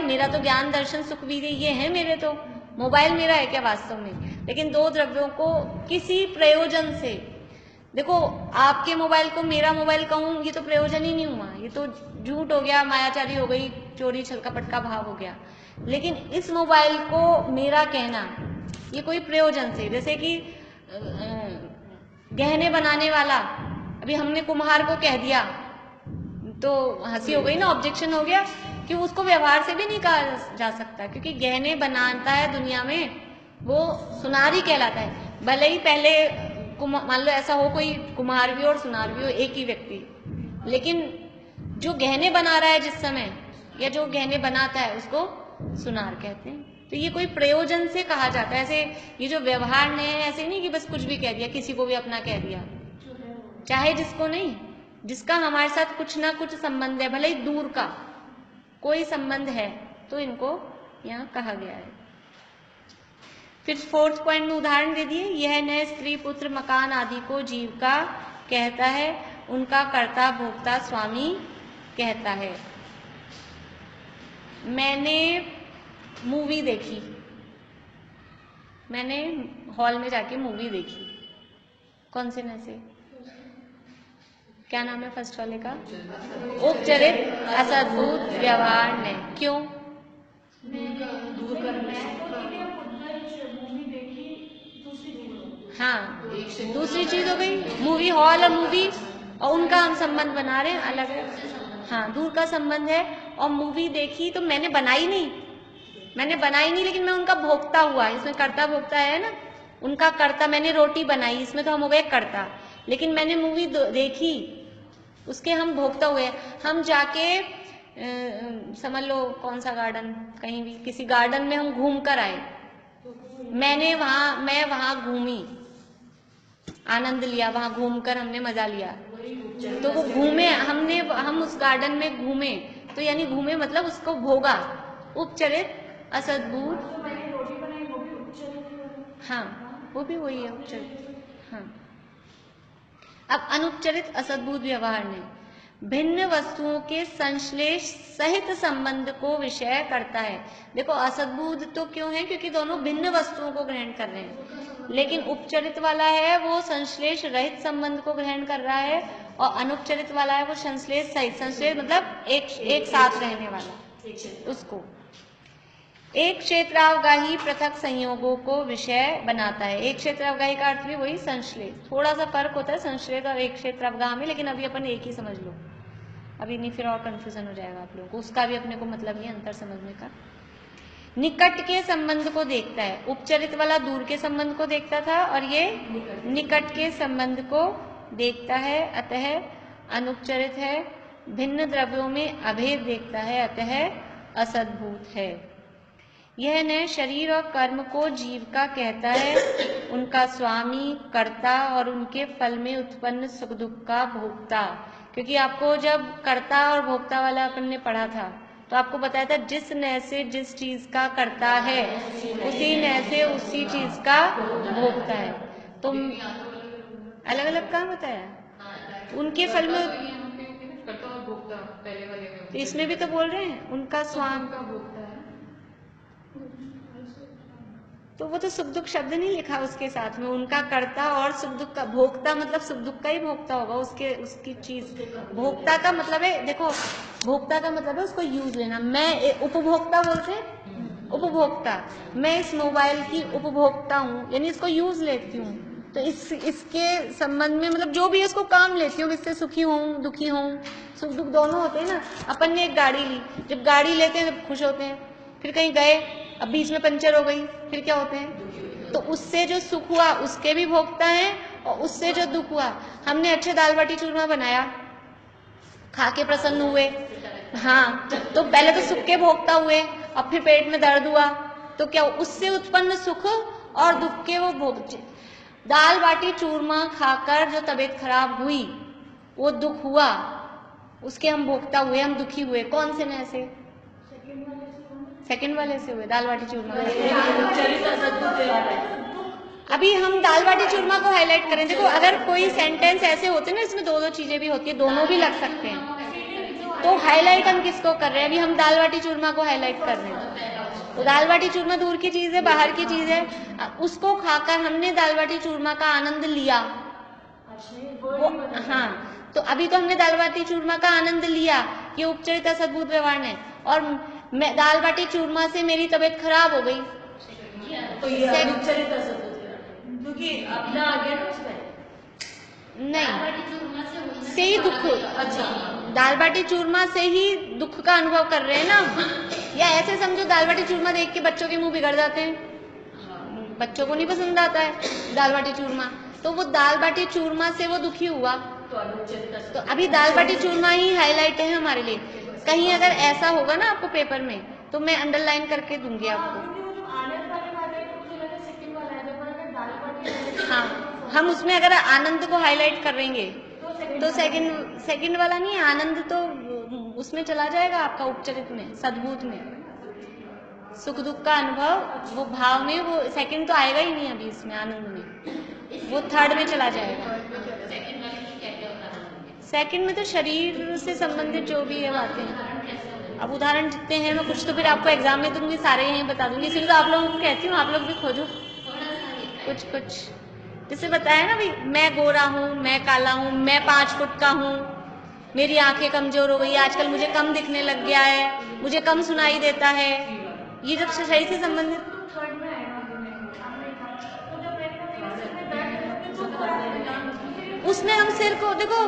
मेरा तो ज्ञान दर्शन सुख भी ये है, मेरे तो मोबाइल मेरा है क्या वास्तव में। लेकिन दो द्रव्यों को किसी प्रयोजन से, देखो आपके मोबाइल को मेरा मोबाइल कहूँ ये तो प्रयोजन ही नहीं हुआ, ये तो झूठ हो गया, मायाचारी हो गई, चोरी छलकपट का भाव हो गया। लेकिन इस मोबाइल को मेरा कहना ये कोई प्रयोजन से, जैसे कि गहने बनाने वाला, अभी हमने कुम्हार को कह दिया तो हंसी हो गई ना, ऑब्जेक्शन हो गया कि उसको व्यवहार से भी नहीं कहा जा सकता, क्योंकि गहने बनाता है दुनिया में वो सुनार ही कहलाता है। भले ही पहले मान लो ऐसा हो कोई कुम्हार भी और सुनार भी हो, एक ही व्यक्ति, लेकिन जो गहने बना रहा है जिस समय, या जो गहने बनाता है उसको सुनार कहते हैं। तो ये कोई प्रयोजन से कहा जाता है। ऐसे ये जो व्यवहार ने ऐसे नहीं कि बस कुछ भी कह दिया, किसी को भी अपना कह दिया, चाहे जिसको नहीं, जिसका हमारे साथ कुछ ना कुछ संबंध है, भले ही दूर का कोई संबंध है, तो इनको यहाँ कहा गया है। फिर फोर्थ पॉइंट में उदाहरण दे दिए, यह नए स्त्री पुत्र मकान आदि को जीव का कहता है, उनका कर्ता भोक्ता स्वामी कहता है। मैंने मूवी देखी, मैंने हॉल में जाके मूवी देखी, कौन से में से, क्या नाम है फर्स्ट वाले का? उपचरित असद्भुत व्यवहार ने। क्यों? हाँ, दूसरी चीज हो गई, मूवी हॉल और मूवी और उनका हम संबंध बना रहे हैं, अलग है। हाँ, दूर का संबंध है। और मूवी देखी तो मैंने बनाई नहीं, लेकिन मैं उनका भोक्ता हुआ, इसमें कर्ता भोक्ता है ना, उनका कर्ता। मैंने रोटी बनाई, इसमें तो हम हो गए कर्ता, लेकिन मैंने मूवी देखी, उसके हम भोक्ता हुए। हम जाके समझ लो कौन सा गार्डन, कहीं भी किसी गार्डन में हम घूम कर आए, मैं वहां घूमी, आनंद लिया, वहां घूमकर हमने मजा लिया, तो वो घूमे, हम उस गार्डन में घूमे, तो यानी घूमे मतलब उसको भोगा। उपचरित असद्भुत, हाँ वो भी वही है उपचरित। हाँ, अब अनुपचरित असद्भुत व्यवहार ने भिन्न वस्तुओं के संश्लेष सहित संबंध को विषय करता है। देखो असद्भुत तो क्यों है, क्योंकि दोनों भिन्न वस्तुओं को ग्रहण कर रहे हैं, लेकिन उपचरित वाला है वो संश्लेष रहित संबंध को ग्रहण कर रहा है, और अनुपचरित वाला है वो संश्लेष सहित, संश्लेष मतलब एक साथ रहने वाला, उसको एक क्षेत्रावगाही पृथक संयोगों को विषय बनाता है। एक क्षेत्रावगाही का अर्थ भी वही संश्लेष, थोड़ा सा फर्क होता है संश्लेष और एक क्षेत्रावगाह में, लेकिन अभी अपन एक ही समझ लो, अभी नहीं फिर और कंफ्यूजन हो जाएगा आप लोगों को, उसका भी अपने को मतलब नहीं अंतर समझने का। निकट के संबंध को देखता है। उपचरित वाला दूर के संबंध को देखता था और ये निकट के संबंध को देखता है, अतः अनुपचरित है। भिन्न द्रव्यों में अभेद देखता है, अतः असद्भूत है। यह न शरीर और कर्म को जीव का कहता है, उनका स्वामी, कर्ता और उनके फल में उत्पन्न सुख दुख का भोक्ता। क्योंकि आपको जब कर्ता और भोक्ता वाला अपन ने पढ़ा था तो आपको बताया था जिस नय से जिस चीज का कर्ता है उसी नय से उसी चीज का भोक्ता है। तो अलग अलग कहाँ बताया? उनके फल में कर्ता और भोक्ता पहले वाले में, तो इसमें भी तो बोल रहे हैं उनका स्वामी का भोक्ता है। तो वो तो सुख दुख शब्द नहीं लिखा उसके साथ में, उनका कर्ता और सुख दुख का भोक्ता मतलब सुख दुख का ही भोक्ता होगा उसकी चीज। भोक्ता का मतलब है, देखो भोक्ता का मतलब है उसको यूज लेना। मैं उपभोक्ता बोलते हैं, उपभोक्ता, मैं इस मोबाइल की उपभोक्ता हूँ, यानी इसको यूज लेती हूँ। तो इसके संबंध में मतलब जो भी इसको काम लेती हूँ, इससे सुखी हूँ दुखी हूँ, सुख दुख दोनों होते हैं ना। अपन ने एक गाड़ी ली, जब गाड़ी लेते हैं तब खुश होते हैं, फिर कहीं गए अब बीच में पंचर हो गई, फिर क्या होते हैं? तो उससे जो सुख हुआ उसके भी भोगता है और उससे जो दुख हुआ, हमने अच्छे दाल बाटी चूरमा बनाया, खा के प्रसन्न हुए, हाँ, तो पहले तो सुख के भोगता हुए और फिर पेट में दर्द हुआ, तो क्या उससे उत्पन्न सुख और दुख के वो भोग। दाल बाटी चूरमा खाकर जो तबीयत खराब हुई, वो दुख हुआ, उसके हम भोगता हुए, हम दुखी हुए। कौन से में से? सेकंड वाले से हुए, दाल बाटी चूरमा। अभी हम दाल बाटी चूरमा को हाईलाइट करें। देखो अगर कोई सेंटेंस ऐसे होते हैं ना इसमें दो दो चीजें भी होती है, दोनों भी लग सकते हैं, तो हाईलाइट हम किसको कर रहे हैं? अभी हम दाल बाटी चूरमा को हाईलाइट कर रहे हैं। तो दाल बाटी चूरमा दूर की चीज है, बाहर की चीज है, उसको खाकर हमने दाल बाटी चूरमा का आनंद लिया। वो हाँ, तो अभी तो हमने दाल बाटी चूरमा का आनंद लिया, ये उपचरित असद्भुत व्यवहार है। और मैं दाल बाटी चूरमा से मेरी तबीयत खराब हो गई, तो ये अनुपचरित असद्भुत है, क्योंकि अपना आ गया ना उसमें। नहीं, से ही दुख। अच्छा, दाल बाटी चूरमा से ही दुख का अनुभव कर रहे हैं ना। या ऐसे समझो दाल बाटी चूरमा देख के बच्चों के मुंह बिगड़ जाते हैं, बच्चों को नहीं पसंद आता है दाल बाटी चूरमा, तो वो दाल बाटी चूरमा से वो दुखी हुआ। तो अभी दाल बाटी चूरमा ही हाईलाइट है हमारे लिए। कहीं अगर ऐसा होगा ना आपको पेपर में, तो मैं अंडरलाइन करके दूंगी आपको। हाँ, हम उसमें अगर आनंद को हाईलाइट करेंगे तो सेकंड वाला नहीं है, आनंद तो उसमें चला जाएगा आपका उपचरित में, सद्भूत में। सुख दुख का अनुभव वो भाव में, वो सेकंड तो आएगा ही नहीं अभी इसमें, आनंद में वो थर्ड में चला जाएगा। सेकंड में तो शरीर से संबंधित जो भी है बातें हैं। अब उदाहरण जितने हैं मैं कुछ तो फिर आपको एग्जाम में दूंगी, सारे यहीं बता दूंगी, इसलिए तो आप लोगों को कहती हूँ आप लोग भी खोजो कुछ। जैसे बताया ना भाई, मैं गोरा हूँ, मैं काला हूँ, मैं 5 फुट का हूँ, मेरी आंखें कमजोर हो गई, आजकल मुझे कम दिखने लग गया है, मुझे कम सुनाई देता है, ये जब शरीर से संबंधित। उसमें हम सिर को देखो,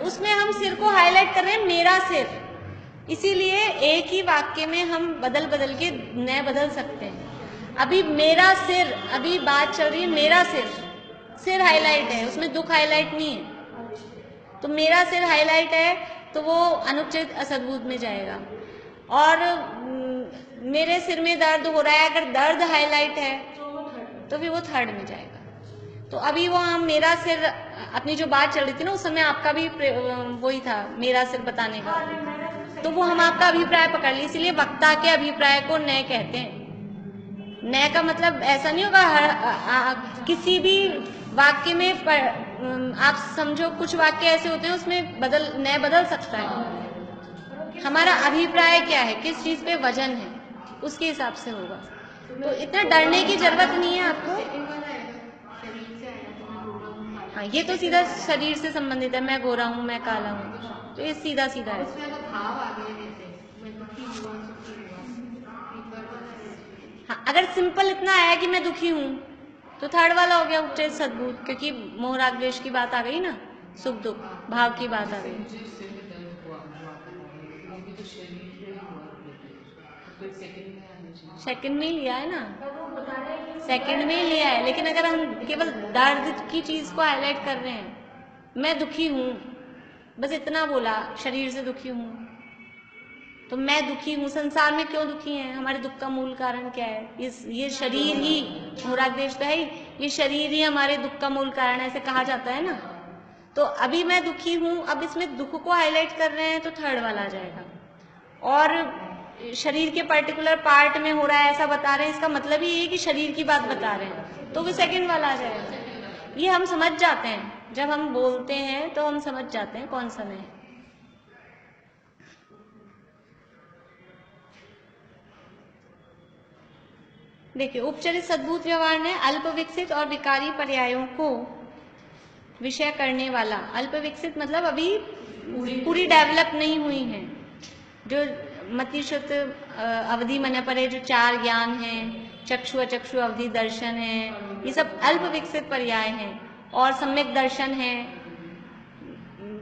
उसमें हम सिर को हाईलाइट कर रहे हैं, मेरा सिर। इसीलिए एक ही वाक्य में हम बदल के नए बदल सकते हैं। अभी मेरा सिर, अभी बात चल रही है मेरा सिर हाईलाइट है, उसमें दुख हाईलाइट नहीं है। तो मेरा सिर हाईलाइट है तो वो अनुपचरित असद्भुत में जाएगा। और मेरे सिर में दर्द हो रहा है, अगर दर्द हाईलाइट है तो फिर वो थर्ड में जाएगा। तो अभी वो हम मेरा सिर, अपनी जो बात चल रही थी ना उस समय आपका भी वही था मेरा सिर बताने का, तो वो हम आपका अभिप्राय पकड़ ली, इसलिए वक्ता के अभिप्राय को नए कहते हैं। नए का मतलब ऐसा नहीं होगा किसी भी वाक्य में आप समझो कुछ वाक्य ऐसे होते हैं उसमें नए बदल सकता है। हमारा अभिप्राय क्या है, किस चीज पे वजन है, उसके हिसाब से होगा। तो इतना डरने की जरूरत नहीं है आपको। हाँ, ये तो सीधा शरीर से संबंधित है, मैं गोरा हूँ, मैं काला हूँ, तो ये सीधा है। हाँ, अगर सिंपल इतना आया कि मैं दुखी हूँ तो थर्ड वाला हो गया उपचरित सद्भुत, क्योंकि मोह राग द्वेष की बात आ गई ना, सुख दुख भाव की बात आ गई। सेकंड में ही लिया है ना, पर वो बता रहे हैं कि सेकंड में ही लिया है। लेकिन अगर हम केवल दर्द की चीज को हाईलाइट कर रहे हैं, मैं दुखी हूं, बस इतना बोला, शरीर से दुखी हूं, तो मैं दुखी हूं, संसार में क्यों दुखी हैं, हमारे दुख का मूल कारण क्या है, ये शरीर ही, मुरादेश तो है ही, ये शरीर ही हमारे दुख का मूल कारण है, ऐसे कहा जाता है ना। तो अभी मैं दुखी हूं, अब इसमें दुख को हाईलाइट कर रहे हैं तो थर्ड वाला आ जाएगा। और शरीर के पर्टिकुलर पार्ट में हो रहा है ऐसा बता रहे हैं, इसका मतलब ही ये कि शरीर की बात बता रहे हैं, तो वो सेकंड वाला आ जाएगा। ये हम समझ जाते हैं, जब हम बोलते हैं तो हम समझ जाते हैं कौन सा है। देखिए, उपचरित सद्भूत व्यवहार ने अल्प विकसित और विकारी पर्यायों को विषय करने वाला, अल्प विकसित मतलब अभी पूरी डेवलप नहीं हुई है, जो मतिश्रुत अवधि मन परे, जो 4 ज्ञान हैं, चक्षु अचक्षु अवधि दर्शन है, ये सब अल्प विकसित पर्याय हैं। और सम्यक दर्शन है,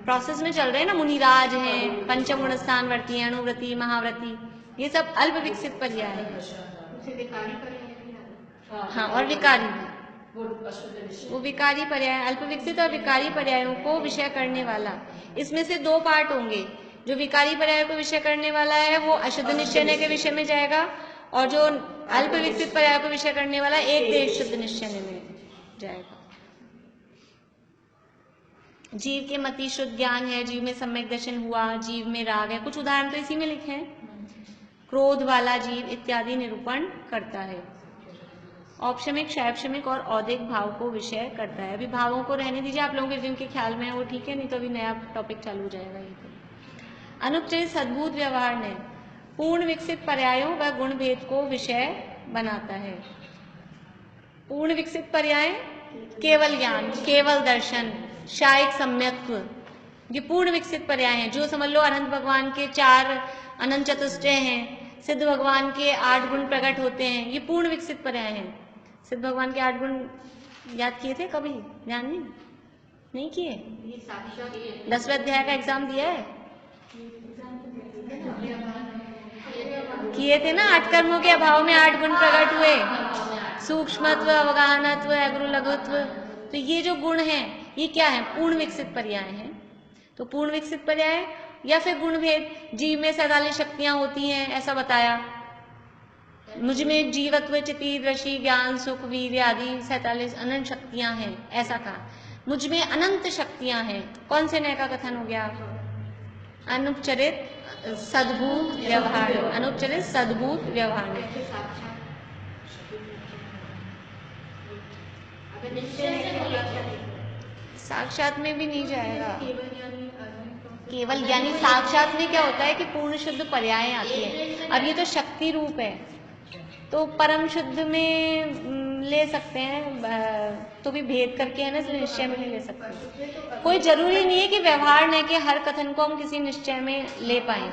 प्रोसेस में चल रहे हैं ना, मुनिराज हैं, पंचगुण स्थानवर्ती, अणुव्रति, महाव्रति, ये सब अल्प विकसित पर्याय है। हाँ, और विकारी, वो विकारी पर्याय, अल्प विकसित और विकारी पर्यायों को विषय करने वाला। इसमें से 2 पार्ट होंगे, जो विकारी पर्याय को विषय करने वाला है वो अशुद्ध निश्चय के विषय में जाएगा, और जो अल्प विकसित पर्याय को विषय करने वाला एक देश शुद्ध निश्चय में जाएगा। जीव के मति शुद्ध ज्ञान है, जीव में सम्यक दर्शन हुआ, जीव में राग है, कुछ उदाहरण तो इसी में लिखे हैं, क्रोध वाला जीव इत्यादि निरूपण करता है। औपशमिक, शैक्षमिक और औदिक भाव को विषय करता है। अभी भावों को रहने दीजिए, आप लोगों के जिनके ख्याल में है वो ठीक है, नहीं तो अभी नया टॉपिक चालू हो जाएगा। ये तो अनुपचरित सद्भूत व्यवहार ने पूर्ण विकसित पर्यायों व गुण भेद को विषय बनाता है। पूर्ण विकसित पर्याय केवल ज्ञान, केवल दर्शन, शायिक सम्यक्त्व, ये पूर्ण विकसित पर्याय हैं। जो समझ लो अनंत भगवान के 4 अनंत चतुष्टय हैं, सिद्ध भगवान के 8 गुण प्रकट होते हैं, ये पूर्ण विकसित पर्याय हैं। सिद्ध भगवान के 8 गुण याद किए थे कभी? ध्यान नहीं किए? 10वें अध्याय का एग्जाम दिया है? किए थे ना। 8 कर्मों के अभाव में 8 गुण प्रकट हुए, सूक्ष्मत्व, अवगाहनत्व, अग्रु लघुत्व। तो ये जो गुण हैं ये क्या है? पूर्ण विकसित पर्याय हैं। तो पूर्ण विकसित पर्याय या फिर गुण भेद, जीव में 47 शक्तियां होती हैं ऐसा बताया, मुझ में जीवत्व, चिति, दृष्टि, ज्ञान, सुख, वीर्य आदि 47 अनंत शक्तियां हैं ऐसा कहा। मुझ में अनंत शक्तियां हैं, कौन से नए का कथन हो गया? अनुपचरित सद्भूत व्यवहार, अनुपचरित सद्भूत व्यवहार। साक्षात में भी नहीं जाएगा। केवल यानी साक्षात में क्या होता है कि पूर्ण शुद्ध पर्याय आती है। अब ये तो शक्ति रूप है, तो परम शुद्ध में ले सकते हैं, तो भी भेद करके है ना, इसलिए निश्चय में नहीं ले सकते। कोई जरूरी नहीं है कि व्यवहार न के हर कथन को हम किसी निश्चय में ले पाए,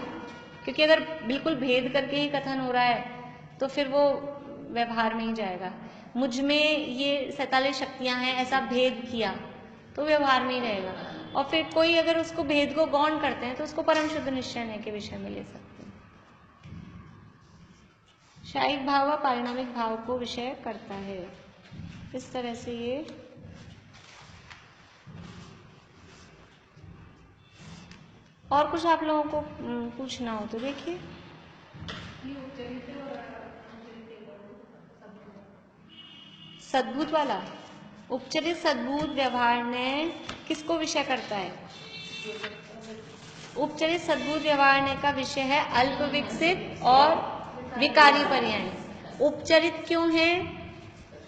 क्योंकि अगर बिल्कुल भेद करके ही कथन हो रहा है तो फिर वो व्यवहार में ही जाएगा। मुझ में ये 47 शक्तियां हैं ऐसा भेद किया तो व्यवहार में ही रहेगा। और फिर कोई अगर उसको भेद को गौण करते हैं तो उसको परम शुद्ध निश्चय न के विषय में ले सकते हैं। शायिक भाव व पारिणामिक भाव को विषय करता है। इस तरह से ये और कुछ आप लोगों को पूछना हो तो देखिए। सद्भूत वाला उपचरित सद्भूत व्यवहार ने किसको विषय करता है? उपचरित सद्भूत व्यवहार ने का विषय है अल्प विकसित और विकारी पर्याय। उपचरित क्यों है?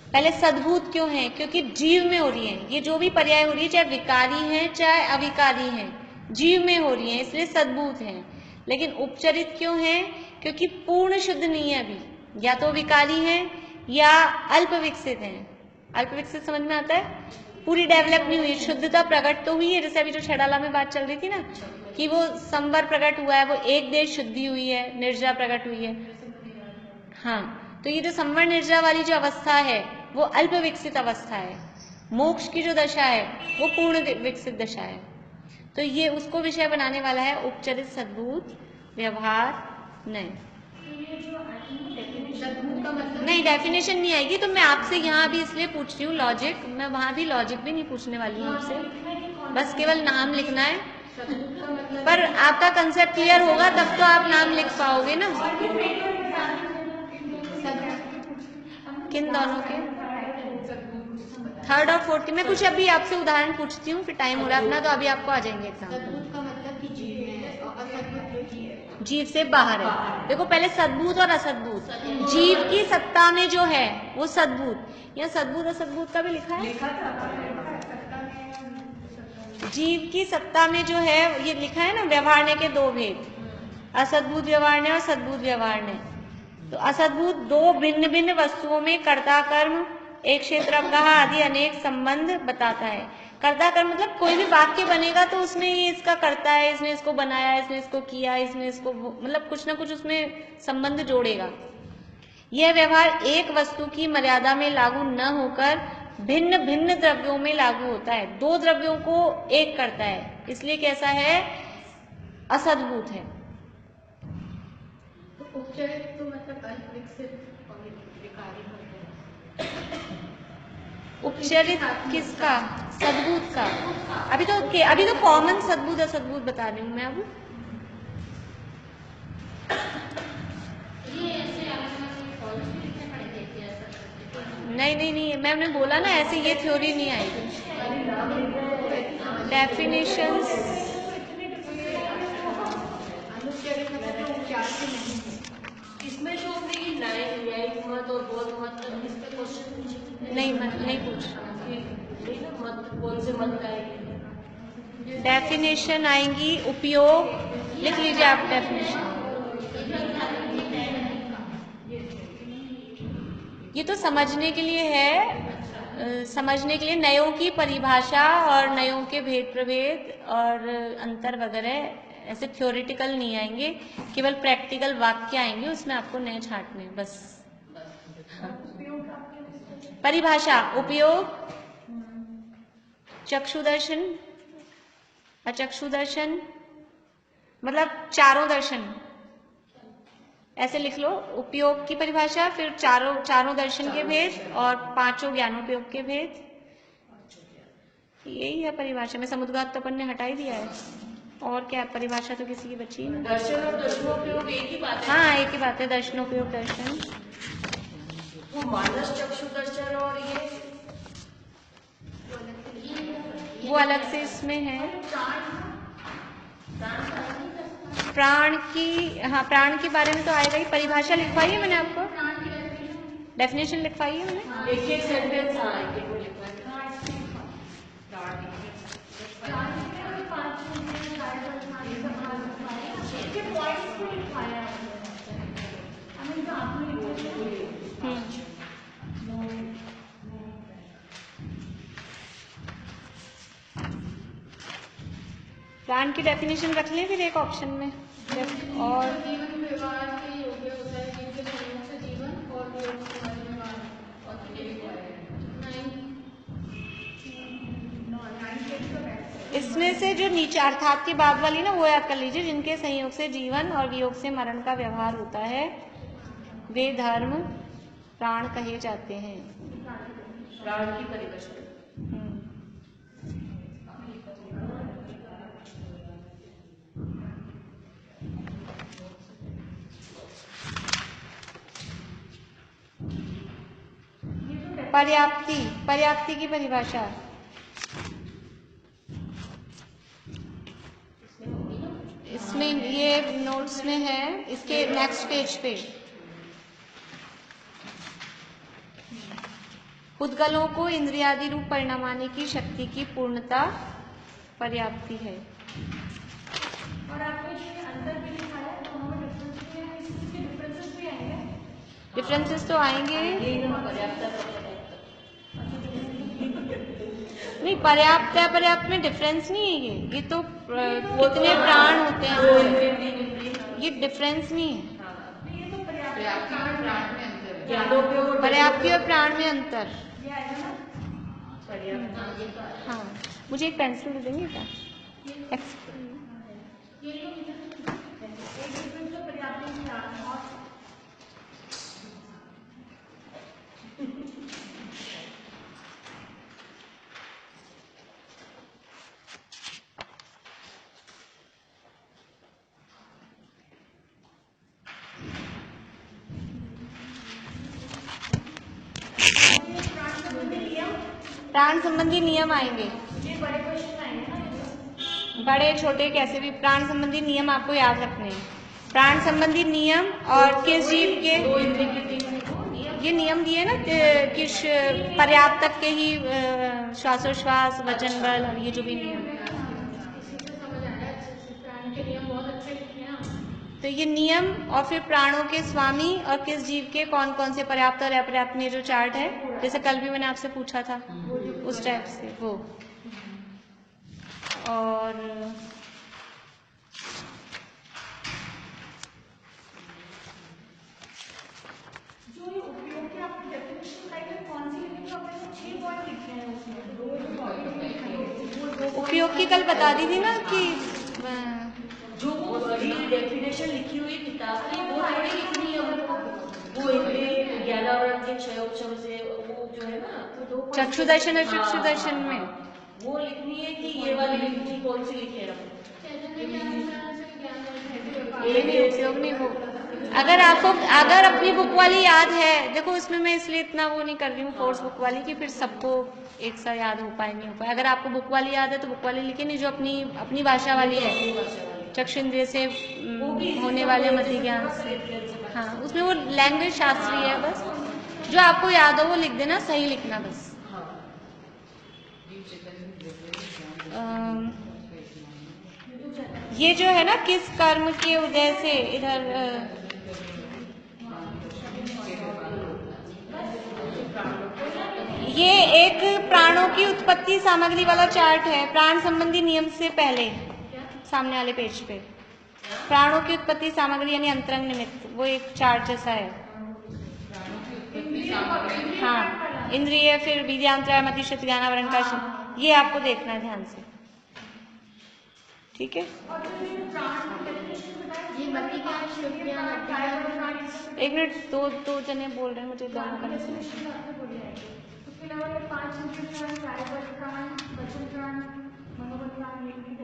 पहले सद्भूत क्यों है? क्योंकि जीव में हो रही है। ये जो भी पर्याय हो रही है, चाहे विकारी है चाहे अविकारी है, जीव में हो रही है, इसलिए सद्भूत है। लेकिन उपचरित क्यों है? क्योंकि पूर्ण शुद्ध नहीं है अभी, या तो विकारी है या अल्प विकसित है। अल्प विकसित समझ में आता है? पूरी डेवलप नहीं हुई, शुद्धता प्रकट तो हुई है, जैसे अभी जो छड़ाला में बात चल रही थी ना कि वो संवर प्रकट हुआ है, वो एक देश शुद्धि हुई है, निर्जा प्रकट हुई है। हाँ, तो ये जो संवर निर्जा वाली जो अवस्था है वो अल्प विकसित अवस्था है। मोक्ष की जो दशा है वो पूर्ण विकसित दशा है। तो ये उसको विषय बनाने वाला है उपचरित सद्भूत व्यवहार नहीं। जो आई थिंक डेफिनेशन सद्भूत का मतलब नहीं, डेफिनेशन नहीं आएगी, तो मैं आपसे यहाँ भी इसलिए पूछ रही हूँ लॉजिक, मैं वहाँ भी लॉजिक भी नहीं पूछने वाली हूँ आपसे, बस केवल नाम लिखना है। सद्भूत का मतलब पर आपका कंसेप्ट क्लियर होगा तब तो आप नाम लिख पाओगे ना। किन दोनों के? थर्ड और फोर्थ के। मैं कुछ अभी आपसे उदाहरण पूछती हूँ, फिर टाइम हो रहा है अपना, तो अभी आपको आ जाएंगे एग्जाम। सद्भूत का मतलब कि जीव में है और असद्भूत जो जीव है जीव से बाहर है। देखो पहले सद्भूत और असद्भूत, जीव की सत्ता में जो है वो सद्भूत, यहाँ सद्भूत असद्भूत का भी लिखा है। जीव की सत्ता में जो है ये लिखा है ना, व्यवहारण्य के दो भेद, असद्भूत व्यवहारण्य और सद्भूत व्यवहारण्य। तो असद्भूत दो भिन्न भिन्न वस्तुओं में कर्ता कर्म, एक क्षेत्र अवगाह आदि अनेक संबंध बताता है। कर्ता कर्म मतलब कोई भी वाक्य बनेगा तो उसमें ये इसका कर्ता है, इसने इसको बनाया, इसने इसको किया, इसने इसको, मतलब कुछ ना कुछ उसमें संबंध जोड़ेगा। यह व्यवहार एक वस्तु की मर्यादा में लागू न होकर भिन्न भिन्न द्रव्यों में लागू होता है। दो द्रव्यों को एक करता है, इसलिए कैसा है? असद्भूत है। तो उपचरित तो मतलब अल्प विकसित और विकारी होते हैं। उपचरित किसका? सद्भूत का। अभी तो कॉमन सद्भूत असद्भूत बता रही हूँ मैं। अब ये ऐसे आपने कॉलेज में लिखने पड़ेंगे कि ऐसा नहीं, मैंने बोला ना ऐसे ये थ्योरी नहीं आएगी। डेफिनेशंस अनुपचरित मतलब उपचार से नहीं है। इसमें जो हमने ये न्यायिक मत और बौद्ध मत, इस पे क्वेश्चन पूछे नहीं पूछ। नहीं ना, मत कौन से मत का है? डेफिनेशन आएंगी, उपयोग लिख लीजिए आप डेफिनेशन। ये तो समझने के लिए है, समझने के लिए नयों की परिभाषा और नयों के भेद प्रभेद और अंतर वगैरह ऐसे थ्योरेटिकल नहीं आएंगे, केवल प्रैक्टिकल वाक्य आएंगे, उसमें आपको नए छांटने हैं बस। परिभाषा, उपयोग, चक्षुदर्शन, अचक्षुदर्शन, मतलब चारों दर्शन, ऐसे लिख लो। उपयोग की परिभाषा, फिर चारों दर्शन के भेद और पांचों ज्ञानोपयोग के भेद, यही है परिभाषा में। समुद्घात तो अपन ने हटा ही दिया है, और क्या परिभाषा तो किसी की बची ही नहीं। दर्शन और दर्शनोपयोग एक ही बात है। हाँ एक ही बात है, दर्शनोपयोग दर्शन। वो मानस चक्षु दर्शन और वो अलग से इसमें है। प्राण की, हाँ प्राण के बारे में तो आएगा ही। परिभाषा लिखवाई है मैंने आपको, डेफिनेशन लिखवाई है मैंने। एक सेंटेंस लिखा है। प्राण की डेफिनेशन रख लें फिर एक ऑप्शन में। और जीवन व्यवहार के योग्य होता है, जिनके संयोग से जीवन और वियोग से मरण व्यवहार और इसमें से जो नीचे अर्थात के बाद वाली ना, वो याद कर लीजिए। जिनके संयोग से जीवन और वियोग से मरण का व्यवहार होता है वे धर्म प्राण कहे जाते हैं। प्राण की परिभाषा। पर्याप्ति की परिभाषा, इसमें ये नोट्स में है, इसके नेक्स्ट पेज पे। उद्गलों को इंद्रियादि रूप परिणामाने की शक्ति की पूर्णता पर्याप्ति है। और आपने जो अंतर भी लिखा है, तो हमें डिफरेंस भी है, इसके डिफरेंसेस भी आएंगे। डिफरेंसेस तो आएंगे नहीं, पर्याप्त अपर्याप्त में डिफरेंस नहीं है। ये तो कितने प्राण होते हैं, ये डिफरेंस नहीं है। पर्याप्ति और प्राण में अंतर। हाँ, मुझे एक पेंसिल दे देंगे क्या? प्राण संबंधी नियम आएंगे, ये बड़े क्वेश्चन आएंगे ना, बड़े छोटे कैसे भी प्राण संबंधी नियम आपको याद रखने हैं। प्राण संबंधी नियम और किस जीव के ये नियम दिए ना किस पर्याप्त तक के ही श्वासोश्वास, वचन बल और ये जो भी नियम, समझ आया। प्राण के नियम बहुत अच्छे लिखे हैं। तो ये नियम और फिर प्राणों के स्वामी और किस जीव के कौन कौन से पर्याप्त और अपर्याप्त में जो चार्ट है, जैसे कल भी मैंने आपसे पूछा था उस टाइप से वो। और जो ये उपयोग की आपने डेफिनेशन बताई है, कौन सी लिखी है? आपने 6 पॉइंट लिखे हैं उसमें, 2 टॉपिक लिखे हैं। उपयोग की कल बता दी थी ना कि जो वो डेफिनेशन लिखी हुई किताब की वो थोड़ी लिखनी है हमको, वो इतने 11 वर्ग के 6 अक्षर से वो जो है ना, तो 2 चक्षुदर्शन और चक्षुदर्शन में वो लिखनी है कि ये वाली लिखनी, कौन सी लिखे हैं हम? नहीं उपयोग नहीं हो। अगर आपको अगर अपनी बुक वाली याद है, देखो इसमें मैं इसलिए इतना वो नहीं कर रही हूँ फोर्स बुक वाली कि फिर सबको एक साथ याद हो पाए नहीं हो पाए। अगर आपको बुक वाली याद है तो बुक वाली लिखिए, नहीं जो अपनी अपनी भाषा वाली है, चक्षु इंद्रिय से होने वाले मति ज्ञान से, हाँ उसमें वो लैंग्वेज शास्त्रीय है, बस जो आपको याद हो वो लिख देना, सही लिखना बस। ये जो है ना किस कर्म के उदय से इधर ये एक प्राणों की उत्पत्ति सामग्री वाला चार्ट है, प्राण संबंधी नियम से पहले सामने वाले पेज पे प्राणों की उत्पत्ति सामग्री यानी अंतरंग निमित्त, वो एक चार्ट जैसा है। हाँ इंद्रिय, फिर वीर्यांतराय, मति, श्रुति, ज्ञानावरण का, ये आपको देखना है ध्यान से, ठीक है। एक मिनट, दो जने बोल रहे हैं, मुझे दोनों का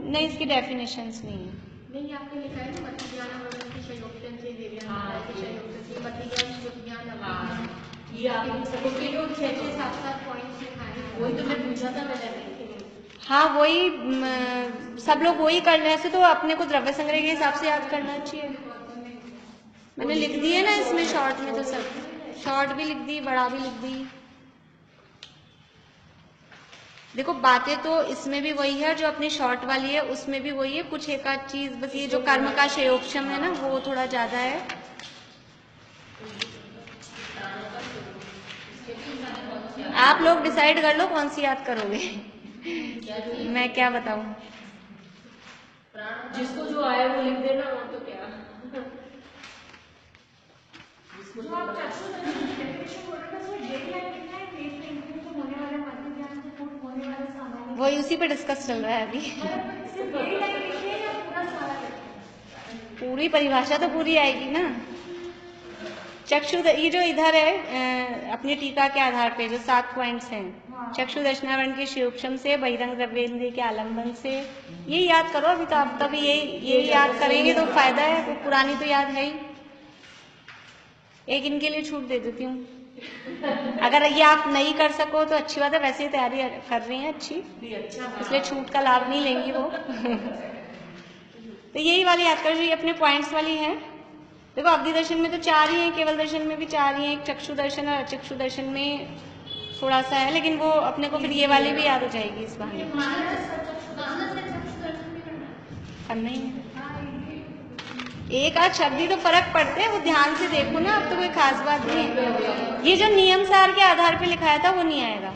नहीं, इसकी डेफिनेशंस नहीं है। नहीं आपने लिखा है ना मति ज्ञान अवगम की संयोजन से वीर्यांतराय के संयोजन से मति ज्ञान श्रुति ज्ञान अवगम, ये आपने सबके जो 6-6, 7-7 पॉइंट्स लिखाए हैं, वही तो मैं पूछा था मैंने। हाँ वही सब लोग वही कर रहे हैं, ऐसे तो अपने को द्रव्य संग्रह के हिसाब से याद करना चाहिए। मैंने लिख दी है ना इसमें शॉर्ट में, तो सब शॉर्ट भी लिख दी, बड़ा भी लिख दी। देखो बातें तो इसमें भी वही है, जो अपनी शॉर्ट वाली है उसमें भी वही है, कुछ एक आध चीज बस ये जो कर्म का शयोक्षम है ना वो थोड़ा ज्यादा है। आप लोग डिसाइड कर लो कौन सी याद करोगे। मैं क्या बताऊं, जिसको जो आया वो लिख देना, और तो क्या। जो आप डेफिनेशन बोल रहे थे, डेट लाइन लिखना है, डेट लाइन को होने वाले मति ज्ञान से पूर्ण होने वाले सामान्य, वही उसी पे डिस्कस चल रहा है अभी। सिर्फ डेट लाइन लिखिए या पूरा सारा लिखिए? पूरी परिभाषा तो पूरी आएगी ना। चक्षु ये जो इधर है अपनी टीका के आधार पे जो 7 पॉइंट्स हैं, चक्षु दर्शनावरण के शिवक्षम से, बहिरंग द्रव्येंद्रिय के आलम्बन से, ये याद करो अभी तो आप तभी ये याद करेंगे तो फायदा है, तो पुरानी तो याद है ही। एक इनके लिए छूट दे देती हूँ, अगर ये आप नहीं कर सको तो अच्छी बात है, वैसे ही तैयारी कर रही हैं अच्छी, इसलिए छूट का लाभ नहीं लेंगी वो। तो यही वाली याद करो जो ये अपने पॉइंट्स वाली है। देखो अवधि दर्शन में तो 4 ही हैं, केवल दर्शन में भी 4 ही हैं, एक चक्षु दर्शन और अचक्षु दर्शन में थोड़ा सा है, लेकिन वो अपने को फिर ये वाली भी याद हो जाएगी इस बहाने। करना ही है, एक आध शब्द ही तो फर्क पड़ते हैं, वो ध्यान से देखो ना, अब तो कोई खास बात नहीं है। ये जो नियम सार के आधार पे लिखाया था वो नहीं आएगा।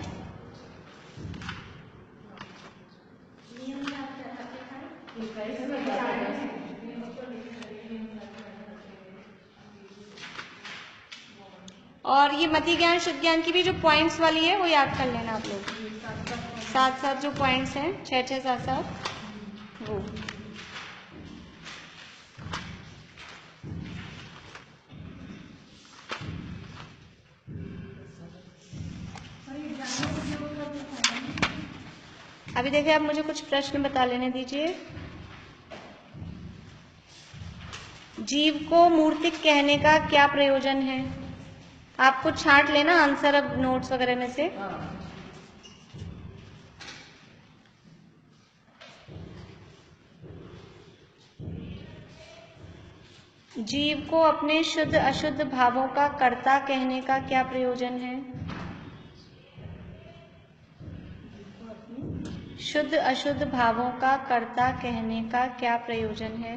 और ये मति ज्ञान शुद्ध ज्ञान की भी जो पॉइंट्स वाली है वो याद कर लेना आप लोग, 7-7 जो पॉइंट्स हैं, 6-6, 7-7 वो। अभी देखिए आप मुझे कुछ प्रश्न बता लेने दीजिए। जीव को मूर्तिक कहने का क्या प्रयोजन है? आपको छांट लेना आंसर अब नोट्स वगैरह में से। जीव को अपने शुद्ध अशुद्ध भावों का कर्ता कहने का क्या प्रयोजन है? शुद्ध अशुद्ध भावों का कर्ता कहने का क्या प्रयोजन है?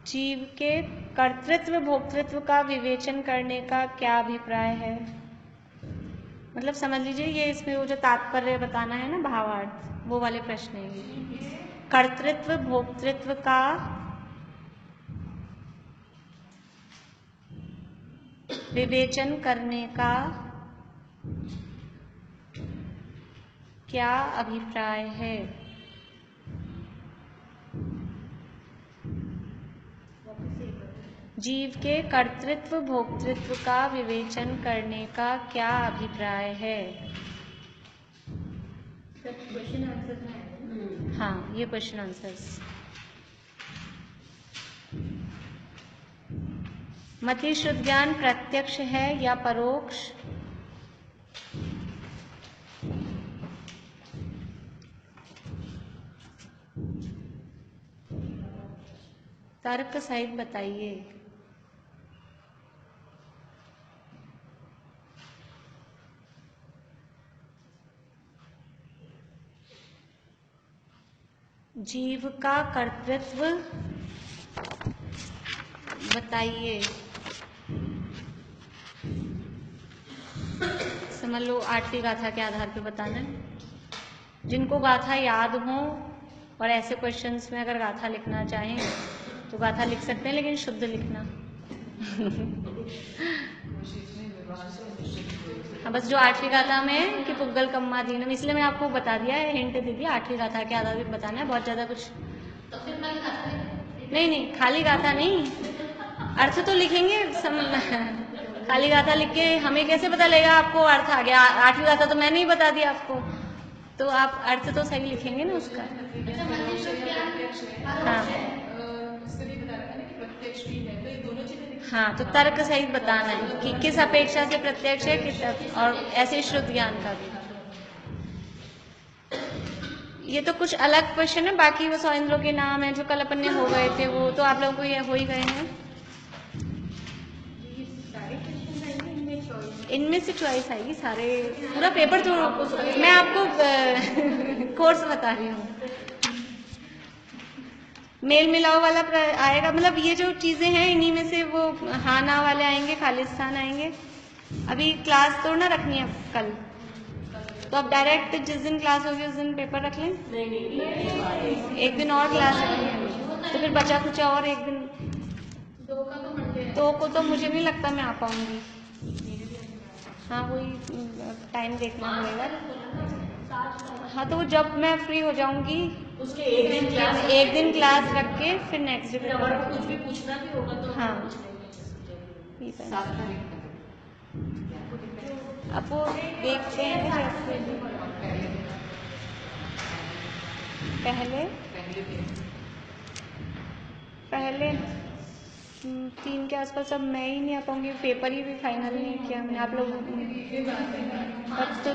जीव के कर्तृत्व भोक्तृत्व का विवेचन करने का क्या अभिप्राय है? मतलब समझ लीजिए, ये इसमें वो जो तात्पर्य बताना है ना, भावार्थ, वो वाले प्रश्न है ये। कर्तृत्व भोक्तृत्व का विवेचन करने का क्या अभिप्राय है? जीव के कर्तृत्व भोक्तृत्व का विवेचन करने का क्या अभिप्राय है? क्वेश्चन आंसर है। हाँ, ये क्वेश्चन आंसर्स। मति शुद्ध ज्ञान प्रत्यक्ष है या परोक्ष? तर्क सहित बताइए। जीव का कर्तृत्व बताइए। समझ लो 8वीं गाथा के आधार पे बताना है। जिनको गाथा याद हो और ऐसे क्वेश्चंस में अगर गाथा लिखना चाहें तो गाथा लिख सकते हैं, लेकिन शुद्ध लिखना। हाँ, बस जो 8वीं गाथा में है कि पुग्गल कम्मादीनम, इसलिए मैंने आपको बता दिया है, हिंट दे दिया। 8वीं गाथा के आधार पे बताना है, बहुत ज़्यादा कुछ तो फिर मैं गाथा नहीं, खाली गाथा नहीं, अर्थ तो लिखेंगे। खाली गाथा लिख के हमें कैसे पता लगेगा आपको अर्थ आ गया? 8वीं गाथा तो मैंने ही बता दिया आपको, तो आप अर्थ तो सही लिखेंगे ना उसका। हाँ, तो तर्क सहित बताना है कि किस अपेक्षा से प्रत्यक्ष है, किस, और ऐसे शुद्ध ज्ञान का भी। ये तो कुछ अलग क्वेश्चन है, बाकी वो 100 इंद्रों के नाम है जो कल अपन ने हो गए थे, वो तो आप लोगों को ये हो ही गए हैं। इनमें से चॉइस आएगी, सारे पूरा पेपर तो मैं आपको कोर्स बता रही हूँ। मेल मिलाओ वाला आएगा, मतलब ये जो चीजें हैं इन्हीं में से वो हाँ ना वाले आएंगे, खालिस्तान आएंगे। अभी क्लास तो ना रखनी है कल, तो अब डायरेक्ट जिस दिन क्लास होगी उस दिन पेपर रख लें। एक दिन और क्लास रखनी है, तो फिर बचा कुचा और एक दिन। 2 को तो मुझे नहीं लगता मैं आ पाऊंगी। हाँ, वही टाइम देखना पड़ेगा। हाँ, तो जब मैं फ्री हो जाऊंगी उसके एक दिन क्लास रख के फिर नेक्स्ट डे अगर कुछ भी पूछना भी होगा तो हाँ, ठीक है। अब वो देखते हैं जैसे पहले 3 के आसपास। अब मैं ही नहीं आ पाऊंगी, पेपर ही भी फाइनल नहीं किया मैंने। आप लोग तो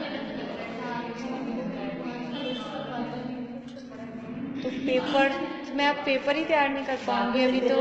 पेपर, मैं अब पेपर ही तैयार नहीं कर पाऊंगी अभी तो।